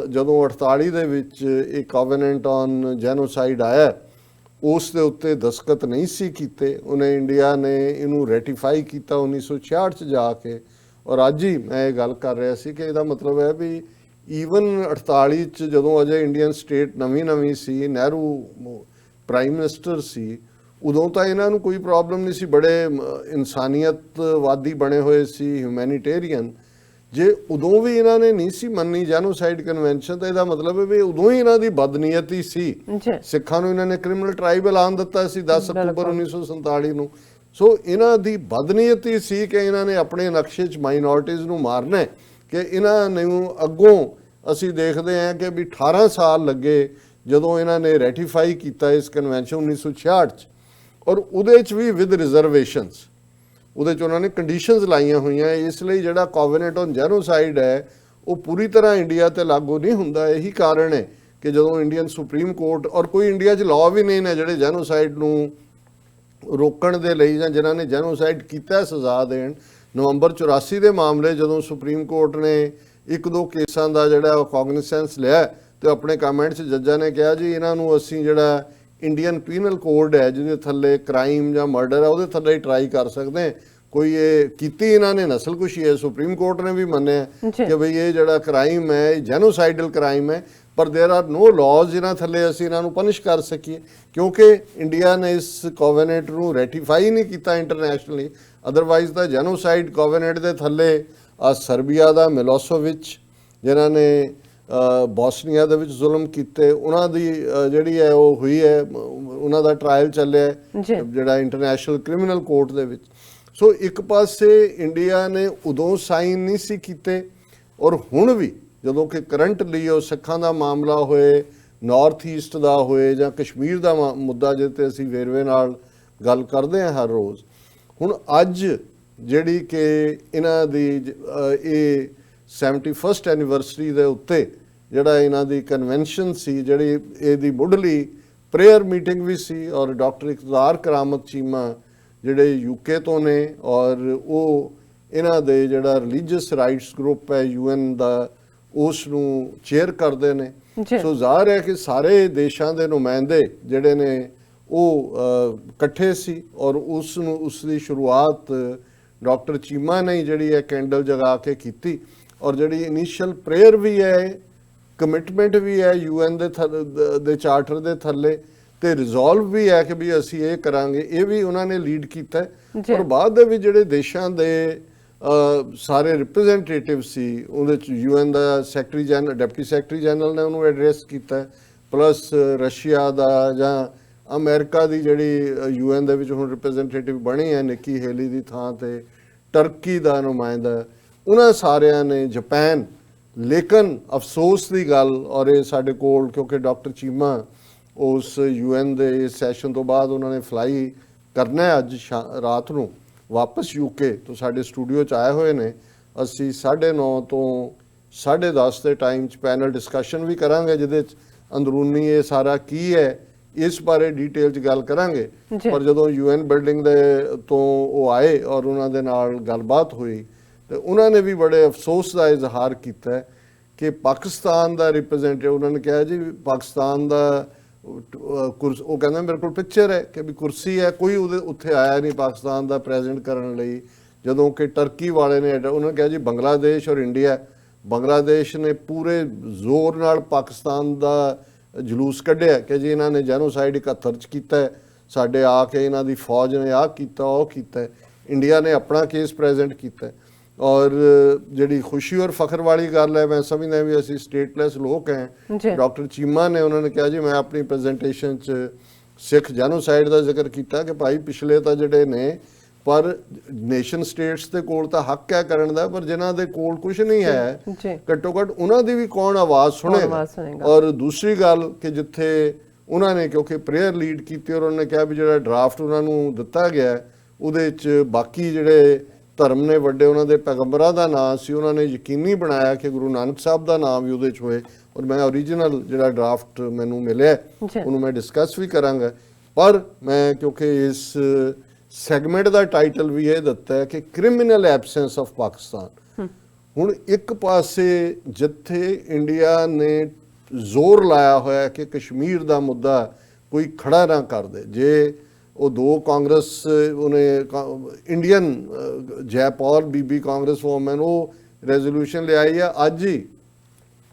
ਜਦੋਂ 48 ਦੇ ਵਿੱਚ ਇਹ ਕੋਵੈਨੈਂਟ ਔਨ ਜੈਨੋਸਾਈਡ ਆਇਆ ਉਸ ਦੇ ਉੱਤੇ ਦਸਤਖਤ ਨਹੀਂ ਸੀ ਕੀਤੇ, ਉਹਨੇ ਇੰਡੀਆ ਨੇ ਇਹਨੂੰ ਰੈਟੀਫਾਈ ਕੀਤਾ 1966 'ਚ ਜਾ ਕੇ। ਔਰ ਅੱਜ ਹੀ ਮੈਂ ਇਹ ਗੱਲ ਕਰ ਰਿਹਾ ਸੀ ਕਿ ਇਹਦਾ ਮਤਲਬ ਹੈ ਵੀ ਈਵਨ 48 'ਚ ਜਦੋਂ ਅਜੇ ਇੰਡੀਅਨ ਸਟੇਟ ਨਵੀਂ ਸੀ, ਨਹਿਰੂ ਪ੍ਰਾਈਮ ਮਿਨਿਸਟਰ ਸੀ, ਉਦੋਂ ਤਾਂ ਇਹਨਾਂ ਨੂੰ ਕੋਈ ਪ੍ਰੋਬਲਮ ਨਹੀਂ ਸੀ, ਬੜੇ ਇਨਸਾਨੀਅਤਵਾਦੀ ਬਣੇ ਹੋਏ ਸੀ, ਹਿਊਮੈਨੀਟੇਰੀਅਨ। ਜੇ ਉਦੋਂ ਵੀ ਇਹਨਾਂ ਨੇ ਨਹੀਂ ਸੀ ਮੰਨੀ ਜੈਨੋਸਾਈਡ ਕਨਵੈਨਸ਼ਨ, ਤਾਂ ਇਹਦਾ ਮਤਲਬ ਹੈ ਵੀ ਉਦੋਂ ਹੀ ਇਹਨਾਂ ਦੀ ਬਦਨੀਅਤੀ ਸੀ। ਸਿੱਖਾਂ ਨੂੰ ਇਹਨਾਂ ਨੇ ਕ੍ਰਿਮੀਨਲ ਟ੍ਰਾਈਬਲ ਆਨ ਦਿੱਤਾ ਸੀ 10 ਅਕਤੂਬਰ 1947 ਨੂੰ। ਸੋ ਇਹਨਾਂ ਦੀ ਬਦਨੀਅਤੀ ਸੀ ਕਿ ਇਹਨਾਂ ਨੇ ਆਪਣੇ ਨਕਸ਼ੇ 'ਚ ਮਾਈਨੋਰਟੀਜ਼ ਨੂੰ ਮਾਰਨਾ, ਕਿ ਇਹਨਾਂ ਨੂੰ ਅੱਗੋਂ ਅਸੀਂ ਦੇਖਦੇ ਹਾਂ ਕਿ ਵੀ 18 ਸਾਲ ਲੱਗੇ ਜਦੋਂ ਇਹਨਾਂ ਨੇ ਰੈਟੀਫਾਈ ਕੀਤਾ ਇਸ ਕਨਵੈਨਸ਼ਨ 1966 'ਚ, ਔਰ ਉਹਦੇ 'ਚ ਵੀ ਵਿਦ ਰਿਜ਼ਰਵੇਸ਼ਨਸ, ਉਹਦੇ 'ਚ ਉਹਨਾਂ ਨੇ ਕੰਡੀਸ਼ਨਸ ਲਾਈਆਂ ਹੋਈਆਂ। ਇਸ ਲਈ ਜਿਹੜਾ ਕੋਵੈਨੈਂਟ ਔਨ ਜੈਨੋਸਾਈਡ ਹੈ ਉਹ ਪੂਰੀ ਤਰ੍ਹਾਂ ਇੰਡੀਆ ਤੇ ਲਾਗੂ ਨਹੀਂ ਹੁੰਦਾ। ਇਹੀ ਕਾਰਨ ਹੈ ਕਿ ਜਦੋਂ ਇੰਡੀਅਨ ਸੁਪਰੀਮ ਕੋਰਟ, ਔਰ ਕੋਈ ਇੰਡੀਆ 'ਚ ਲਾਅ ਵੀ ਨਹੀਂ ਨੇ ਜਿਹੜੇ ਜੈਨੋਸਾਈਡ ਨੂੰ ਰੋਕਣ ਦੇ ਲਈ ਜਾਂ ਜਿਨ੍ਹਾਂ ਨੇ ਜੈਨੋਸਾਈਡ ਕੀਤਾ ਸਜ਼ਾ ਦੇਣ, ਨਵੰਬਰ 84 ਦੇ ਮਾਮਲੇ ਜਦੋਂ ਸੁਪਰੀਮ ਕੋਰਟ ਨੇ ਇੱਕ ਦੋ ਕੇਸਾਂ ਦਾ ਜਿਹੜਾ ਉਹ ਕੋਗਨੀਸੈਂਸ ਲਿਆ ਤੇ ਆਪਣੇ ਕਮੈਂਟ 'ਚ ਜੱਜਾਂ ਨੇ ਕਿਹਾ ਜੀ ਇਹਨਾਂ ਨੂੰ ਅਸੀਂ ਜਿਹੜਾ ਇੰਡੀਅਨ ਪੀਨਲ ਕੋਡ ਹੈ ਜਿਹਦੇ ਥੱਲੇ ਕ੍ਰਾਈਮ ਜਾਂ ਮਰਡਰ ਹੈ ਉਹਦੇ ਥੱਲੇ ਹੀ ਟਰਾਈ ਕਰ ਸਕਦੇ ਹਾਂ। ਕੋਈ ਇਹ ਕੀਤੀ ਇਹਨਾਂ ਨੇ ਨਸਲਕੁਸ਼ੀ ਹੈ, ਸੁਪਰੀਮ ਕੋਰਟ ਨੇ ਵੀ ਮੰਨਿਆ ਕਿ ਬਈ ਇਹ ਜਿਹੜਾ ਕ੍ਰਾਈਮ ਹੈ ਇਹ ਜੈਨੋਸਾਈਡਲ ਕ੍ਰਾਈਮ ਹੈ, ਪਰ ਦੇਰ ਆਰ ਨੋ ਲਾਜ਼ ਇਹਨਾਂ ਥੱਲੇ ਅਸੀਂ ਇਹਨਾਂ ਨੂੰ ਪਨਿਸ਼ ਕਰ ਸਕੀਏ ਕਿਉਂਕਿ ਇੰਡੀਆ ਨੇ ਇਸ ਕੋਵੈਨੈਂਟ ਨੂੰ ਰੈਟੀਫਾਈ ਨਹੀਂ ਕੀਤਾ ਇੰਟਰਨੈਸ਼ਨਲੀ। ਅਦਰਵਾਈਜ਼ ਤਾਂ ਜੈਨੋਸਾਈਡ ਕੋਵੈਨੈਂਟ ਦੇ ਥੱਲੇ ਸਰਬੀਆ ਦਾ ਮਿਲੋਸੋਵਿਚ ਜਿਨ੍ਹਾਂ ਨੇ ਬੋਸਨੀਆ ਦੇ ਵਿੱਚ ਜ਼ੁਲਮ ਕੀਤੇ ਉਹਨਾਂ ਦੀ ਜਿਹੜੀ ਹੈ ਉਹ ਹੋਈ ਹੈ, ਉਹਨਾਂ ਦਾ ਟ੍ਰਾਇਲ ਚੱਲਿਆ ਜਿਹੜਾ ਇੰਟਰਨੈਸ਼ਨਲ ਕ੍ਰਿਮੀਨਲ ਕੋਰਟ ਦੇ ਵਿੱਚ। ਸੋ ਇੱਕ ਪਾਸੇ ਇੰਡੀਆ ਨੇ ਉਦੋਂ ਸਾਈਨ ਨਹੀਂ ਸੀ ਕੀਤੇ ਔਰ ਹੁਣ ਵੀ ਜਦੋਂ ਕਿ ਕਰੰਟਲੀ ਉਹ ਸਿੱਖਾਂ ਦਾ ਮਾਮਲਾ ਹੋਏ, ਨਾਰਥ ਈਸਟ ਦਾ ਹੋਏ ਜਾਂ ਕਸ਼ਮੀਰ ਦਾ ਮੁੱਦਾ ਜਿਹਦੇ 'ਤੇ ਅਸੀਂ ਵੇਰਵੇ ਨਾਲ ਗੱਲ ਕਰਦੇ ਹਾਂ ਹਰ ਰੋਜ਼। ਹੁਣ ਅੱਜ ਜਿਹੜੀ ਕਿ ਇਹਨਾਂ ਦੀ ਇਹ 71st ਐਨੀਵਰਸਰੀ ਦੇ ਉੱਤੇ ਜਿਹੜਾ ਇਹਨਾਂ ਦੀ ਕਨਵੈਨਸ਼ਨ ਸੀ, ਜਿਹੜੀ ਇਹਦੀ ਮੁੱਢਲੀ ਪ੍ਰੇਅਰ ਮੀਟਿੰਗ ਵੀ ਸੀ ਔਰ ਡਾਕਟਰ ਇਕਤਦਾਰ ਕਰਾਮਤ ਚੀਮਾ ਜਿਹੜੇ ਯੂਕੇ ਤੋਂ ਨੇ ਔਰ ਉਹ ਇਹਨਾਂ ਦੇ ਜਿਹੜਾ ਰਿਲੀਜੀਅਸ ਰਾਈਟਸ ਗਰੁੱਪ ਹੈ UN ਦਾ ਉਸ ਨੂੰ ਚੇਅਰ ਕਰਦੇ ਨੇ। ਸੋ ਜ਼ਾਹਰ ਹੈ ਕਿ ਸਾਰੇ ਦੇਸ਼ਾਂ ਦੇ ਨੁਮਾਇੰਦੇ ਜਿਹੜੇ ਨੇ ਉਹ ਇਕੱਠੇ ਸੀ ਔਰ ਉਸ ਦੀ ਸ਼ੁਰੂਆਤ ਡਾਕਟਰ ਚੀਮਾ ਨੇ ਜਿਹੜੀ ਹੈ ਕੈਂਡਲ ਜਗਾ ਕੇ ਕੀਤੀ ਔਰ ਜਿਹੜੀ ਇਨੀਸ਼ੀਅਲ ਪ੍ਰੇਅਰ ਵੀ ਹੈ, ਕਮਿਟਮੈਂਟ ਵੀ ਹੈ UN ਦੇ ਚਾਰਟਰ ਦੇ ਥੱਲੇ ਤੇ ਰਿਜ਼ੋਲਵ ਵੀ ਹੈ ਕਿ ਵੀ ਅਸੀਂ ਇਹ ਕਰਾਂਗੇ, ਇਹ ਵੀ ਉਹਨਾਂ ਨੇ ਲੀਡ ਕੀਤਾ ਔਰ ਬਾਅਦ ਦੇ ਵਿੱਚ ਜਿਹੜੇ ਦੇਸ਼ਾਂ ਦੇ ਸਾਰੇ ਰਿਪਰੈਜ਼ੈਂਟੇਟਿਵ ਸੀ ਉਹਦੇ ਚ UN ਦਾ secretary general, deputy secretary general ਨੇ ਉਹਨੂੰ ਐਡਰੈਸ ਕੀਤਾ, ਪਲੱਸ ਰਸ਼ੀਆ ਦਾ ਜਾਂ ਅਮਰੀਕਾ ਦੀ ਜਿਹੜੀ UN ਦੇ ਵਿੱਚ ਹੁਣ ਰਿਪਰੈਜ਼ੈਂਟੇਟਿਵ ਬਣੀ ਹੈ ਨਿੱਕੀ ਹੇਲੀ ਦੀ ਥਾਂ ਤੇ, ਟਰਕੀ ਦਾ ਨੁਮਾਇੰਦਾ, ਉਹਨਾਂ ਸਾਰਿਆਂ ਨੇ, ਜਾਪਾਨ। ਲੇਕਿਨ ਅਫਸੋਸ ਦੀ ਗੱਲ ਔਰ ਇਹ ਸਾਡੇ ਕੋਲ ਕਿਉਂਕਿ ਡਾਕਟਰ ਚੀਮਾ ਉਸ UN ਦੇ ਸੈਸ਼ਨ ਤੋਂ ਬਾਅਦ ਉਹਨਾਂ ਨੇ ਫਲਾਈ ਕਰਨਾ ਹੈ ਅੱਜ ਰਾਤ ਨੂੰ ਵਾਪਸ UK ਤੋਂ ਸਾਡੇ ਸਟੂਡੀਓ 'ਚ ਆਏ ਹੋਏ ਨੇ। ਅਸੀਂ 9:30 ਤੋਂ 10:30 ਦੇ ਟਾਈਮ 'ਚ ਪੈਨਲ ਡਿਸਕਸ਼ਨ ਵੀ ਕਰਾਂਗੇ ਜਿਹਦੇ 'ਚ ਅੰਦਰੂਨੀ ਇਹ ਸਾਰਾ ਕੀ ਹੈ ਇਸ ਬਾਰੇ ਡਿਟੇਲ 'ਚ ਗੱਲ ਕਰਾਂਗੇ। ਪਰ ਜਦੋਂ UN ਬਿਲਡਿੰਗ ਦੇ ਤੋਂ ਉਹ ਆਏ ਔਰ ਉਹਨਾਂ ਦੇ ਨਾਲ ਗੱਲਬਾਤ ਹੋਈ ਤੇ ਉਹਨਾਂ ਨੇ ਵੀ ਬੜੇ ਅਫਸੋਸ ਦਾ ਇਜ਼ਹਾਰ ਕੀਤਾ ਕਿ ਪਾਕਿਸਤਾਨ ਦਾ ਰਿਪਰੈਜ਼ੈਂਟੇਟਿਵ ਉਹਨਾਂ ਨੇ ਕਿਹਾ ਜੀ ਪਾਕਿਸਤਾਨ ਦਾ ਉਹ ਕਹਿੰਦਾ ਮੇਰੇ ਕੋਲ ਪਿਕਚਰ ਹੈ ਕਿ ਵੀ ਕੁਰਸੀ ਹੈ, ਕੋਈ ਉਹਦੇ ਉੱਥੇ ਆਇਆ ਨਹੀਂ ਪਾਕਿਸਤਾਨ ਦਾ ਪ੍ਰੈਜ਼ੈਂਟ ਕਰਨ ਲਈ, ਜਦੋਂ ਕਿ ਟਰਕੀ ਵਾਲੇ ਨੇ ਉਹਨਾਂ ਨੇ ਕਿਹਾ ਜੀ ਬੰਗਲਾਦੇਸ਼ ਔਰ ਇੰਡੀਆ। ਬੰਗਲਾਦੇਸ਼ ਨੇ ਪੂਰੇ ਜ਼ੋਰ ਨਾਲ ਪਾਕਿਸਤਾਨ ਦਾ ਜਲੂਸ ਕੱਢਿਆ ਕਿ ਜੀ ਇਹਨਾਂ ਨੇ ਜੈਨੋਸਾਈਡ 71 'ਚ ਕੀਤਾ, ਸਾਡੇ ਆ ਕੇ ਇਹਨਾਂ ਦੀ ਫੌਜ ਨੇ ਆਹ ਕੀਤਾ ਉਹ ਕੀਤਾ। ਇੰਡੀਆ ਨੇ ਆਪਣਾ ਕੇਸ ਪ੍ਰੈਜ਼ੈਂਟ ਕੀਤਾ ਔਰ ਜਿਹੜੀ ਖੁਸ਼ੀ ਔਰ ਫਖਰ ਵਾਲੀ ਗੱਲ ਹੈ, ਮੈਂ ਸਮਝਦਾ ਵੀ ਅਸੀਂ ਸਟੇਟਲੈਸ ਲੋਕ ਹਾਂ। ਡਾਕਟਰ ਚੀਮਾ ਨੇ ਉਹਨਾਂ ਨੇ ਕਿਹਾ ਜੀ ਮੈਂ ਆਪਣੀ ਪ੍ਰੈਜ਼ੈਂਟੇਸ਼ਨ 'ਚ ਸਿੱਖ ਜੈਨੋਸਾਈਡ ਦਾ ਜ਼ਿਕਰ ਕੀਤਾ ਕਿ ਭਾਈ ਪਿਛਲੇ ਤਾਂ ਜਿਹੜੇ ਨੇ ਪਰ ਨੇਸ਼ਨ ਸਟੇਟਸ ਦੇ ਕੋਲ ਤਾਂ ਹੱਕ ਹੈ ਕਰਨ ਦਾ, ਪਰ ਜਿਨ੍ਹਾਂ ਦੇ ਕੋਲ ਕੁਝ ਨਹੀਂ ਹੈ ਘੱਟੋ ਘੱਟ ਉਹਨਾਂ ਦੀ ਵੀ ਕੌਣ ਆਵਾਜ਼ ਸੁਣੇਗਾ। ਔਰ ਦੂਸਰੀ ਗੱਲ ਕਿ ਜਿੱਥੇ ਉਹਨਾਂ ਨੇ ਕਿਉਂਕਿ ਪ੍ਰੇਅਰ ਲੀਡ ਕੀਤੀ ਔਰ ਉਹਨਾਂ ਨੇ ਕਿਹਾ ਵੀ ਜਿਹੜਾ ਡਰਾਫਟ ਉਹਨਾਂ ਨੂੰ ਦਿੱਤਾ ਗਿਆ ਉਹਦੇ 'ਚ ਬਾਕੀ ਜਿਹੜੇ ਧਰਮ ਨੇ ਵੱਡੇ ਉਹਨਾਂ ਦੇ ਪੈਗੰਬਰਾਂ ਦਾ ਨਾਂ ਸੀ, ਉਹਨਾਂ ਨੇ ਯਕੀਨੀ ਬਣਾਇਆ ਕਿ ਗੁਰੂ ਨਾਨਕ ਸਾਹਿਬ ਦਾ ਨਾਮ ਵੀ ਉਹਦੇ 'ਚ ਹੋਏ। ਔਰ ਮੈਂ ਓਰੀਜਨਲ ਜਿਹੜਾ ਡਰਾਫਟ ਮੈਨੂੰ ਮਿਲਿਆ ਉਹਨੂੰ ਮੈਂ ਡਿਸਕਸ ਵੀ ਕਰਾਂਗਾ, ਪਰ ਮੈਂ ਕਿਉਂਕਿ ਇਸ ਸੈਗਮੈਂਟ ਦਾ ਟਾਈਟਲ ਵੀ ਇਹ ਦਿੱਤਾ ਹੈ ਕਿ ਕ੍ਰਿਮੀਨਲ ਐਬਸੈਂਸ ਆਫ ਪਾਕਿਸਤਾਨ। ਹੁਣ ਇੱਕ ਪਾਸੇ ਜਿੱਥੇ ਇੰਡੀਆ ਨੇ ਜ਼ੋਰ ਲਾਇਆ ਹੋਇਆ ਕਿ ਕਸ਼ਮੀਰ ਦਾ ਮੁੱਦਾ ਕੋਈ ਖੜਾ ਨਾ ਕਰ ਦੇ, ਜੇ ਉਹ ਦੋ ਕਾਂਗਰਸ ਉਹਨੇ ਇੰਡੀਅਨ ਜੈਪਾਲ ਬੀਬੀ ਕਾਂਗਰਸ ਵੂਮਨ ਉਹ ਰੈਜ਼ੋਲੂਸ਼ਨ ਲਿਆਈ ਹੈ, ਅੱਜ ਹੀ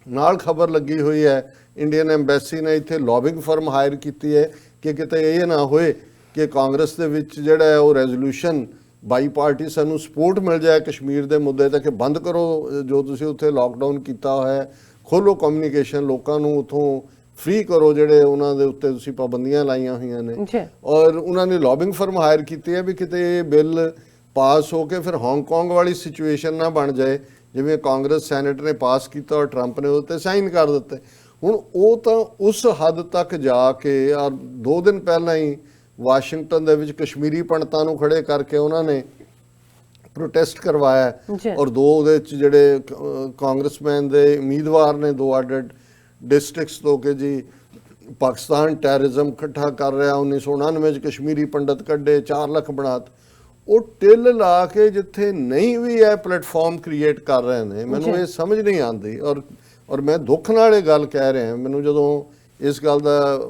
ਨਾਲ ਖਬਰ ਲੱਗੀ ਹੋਈ ਹੈ ਇੰਡੀਅਨ ਐਮਬੈਸੀ ਨੇ ਇੱਥੇ ਲੌਬਿੰਗ ਫਰਮ ਹਾਇਰ ਕੀਤੀ ਹੈ ਕਿ ਕਿਤੇ ਇਹ ਨਾ ਹੋਏ ਕਿ ਕਾਂਗਰਸ ਦੇ ਵਿੱਚ ਜਿਹੜਾ ਹੈ ਉਹ ਰੈਜ਼ੋਲੂਸ਼ਨ ਬਾਈ ਪਾਰਟੀ ਸਾਨੂੰ ਸਪੋਰਟ ਮਿਲ ਜਾਏ ਕਸ਼ਮੀਰ ਦੇ ਮੁੱਦੇ ਤੇ ਕਿ ਬੰਦ ਕਰੋ ਜੋ ਤੁਸੀਂ ਉੱਥੇ ਲਾਕਡਾਊਨ ਕੀਤਾ ਹੋਇਆ, ਖੋਲੋ ਕਮਿਊਨੀਕੇਸ਼ਨ, ਲੋਕਾਂ ਨੂੰ ਉੱਥੋਂ ਫ੍ਰੀ ਕਰੋ ਜਿਹੜੇ ਉਹਨਾਂ ਦੇ ਉੱਤੇ ਤੁਸੀਂ ਪਾਬੰਦੀਆਂ ਲਾਈਆਂ ਹੋਈਆਂ ਨੇ। ਔਰ ਉਹਨਾਂ ਨੇ ਲੌਬਿੰਗ ਫਰਮ ਹਾਇਰ ਕੀਤੀ ਹੈ ਵੀ ਕਿਤੇ ਇਹ ਬਿੱਲ ਪਾਸ ਹੋ ਕੇ ਫਿਰ ਹਾਂਗਕਾਂਗ ਵਾਲੀ ਸਿਚੁਏਸ਼ਨ ਨਾ ਬਣ ਜਾਏ ਜਿਵੇਂ ਕਾਂਗਰਸ ਸੈਨੇਟ ਨੇ ਪਾਸ ਕੀਤਾ ਔਰ ਟਰੰਪ ਨੇ ਉਹਦੇ ਤੇ ਸਾਈਨ ਕਰ ਦਿੱਤੇ। ਹੁਣ ਉਹ ਤਾਂ ਉਸ ਹੱਦ ਤੱਕ ਜਾ ਕੇ ਔਰ 2 ਦਿਨ ਪਹਿਲਾਂ ਹੀ ਵਾਸ਼ਿੰਗਟਨ ਦੇ ਵਿੱਚ ਕਸ਼ਮੀਰੀ ਪੰਡਤਾਂ ਨੂੰ ਖੜੇ ਕਰਕੇ ਉਹਨਾਂ ਨੇ ਪ੍ਰੋਟੈਸਟ ਕਰਵਾਇਆ ਔਰ 2 ਉਹਦੇ ਵਿੱਚ ਜਿਹੜੇ ਕਾਂਗਰਸਮੈਨ ਦੇ ਉਮੀਦਵਾਰ ਨੇ 2 ਅੱਡ ਡਿਸਟ੍ਰਿਕਟਸ ਤੋਂ ਕਿ ਜੀ ਪਾਕਿਸਤਾਨ ਟੈਰਰਿਜ਼ਮ ਇਕੱਠਾ ਕਰ ਰਿਹਾ, 1999 'ਚ ਕਸ਼ਮੀਰੀ ਪੰਡਤ ਕੱਢੇ 4 ਲੱਖ ਬਣਾਤ। ਉਹ ਟਿੱਲ ਲਾ ਕੇ ਜਿੱਥੇ ਨਹੀਂ ਵੀ ਇਹ ਪਲੇਟਫਾਰਮ ਕ੍ਰੀਏਟ ਕਰ ਰਹੇ ਨੇ, ਮੈਨੂੰ ਇਹ ਸਮਝ ਨਹੀਂ ਆਉਂਦੀ। ਔਰ ਮੈਂ ਦੁੱਖ ਨਾਲ ਇਹ ਗੱਲ ਕਹਿ ਰਿਹਾ, ਮੈਨੂੰ ਜਦੋਂ ਇਸ ਗੱਲ ਦਾ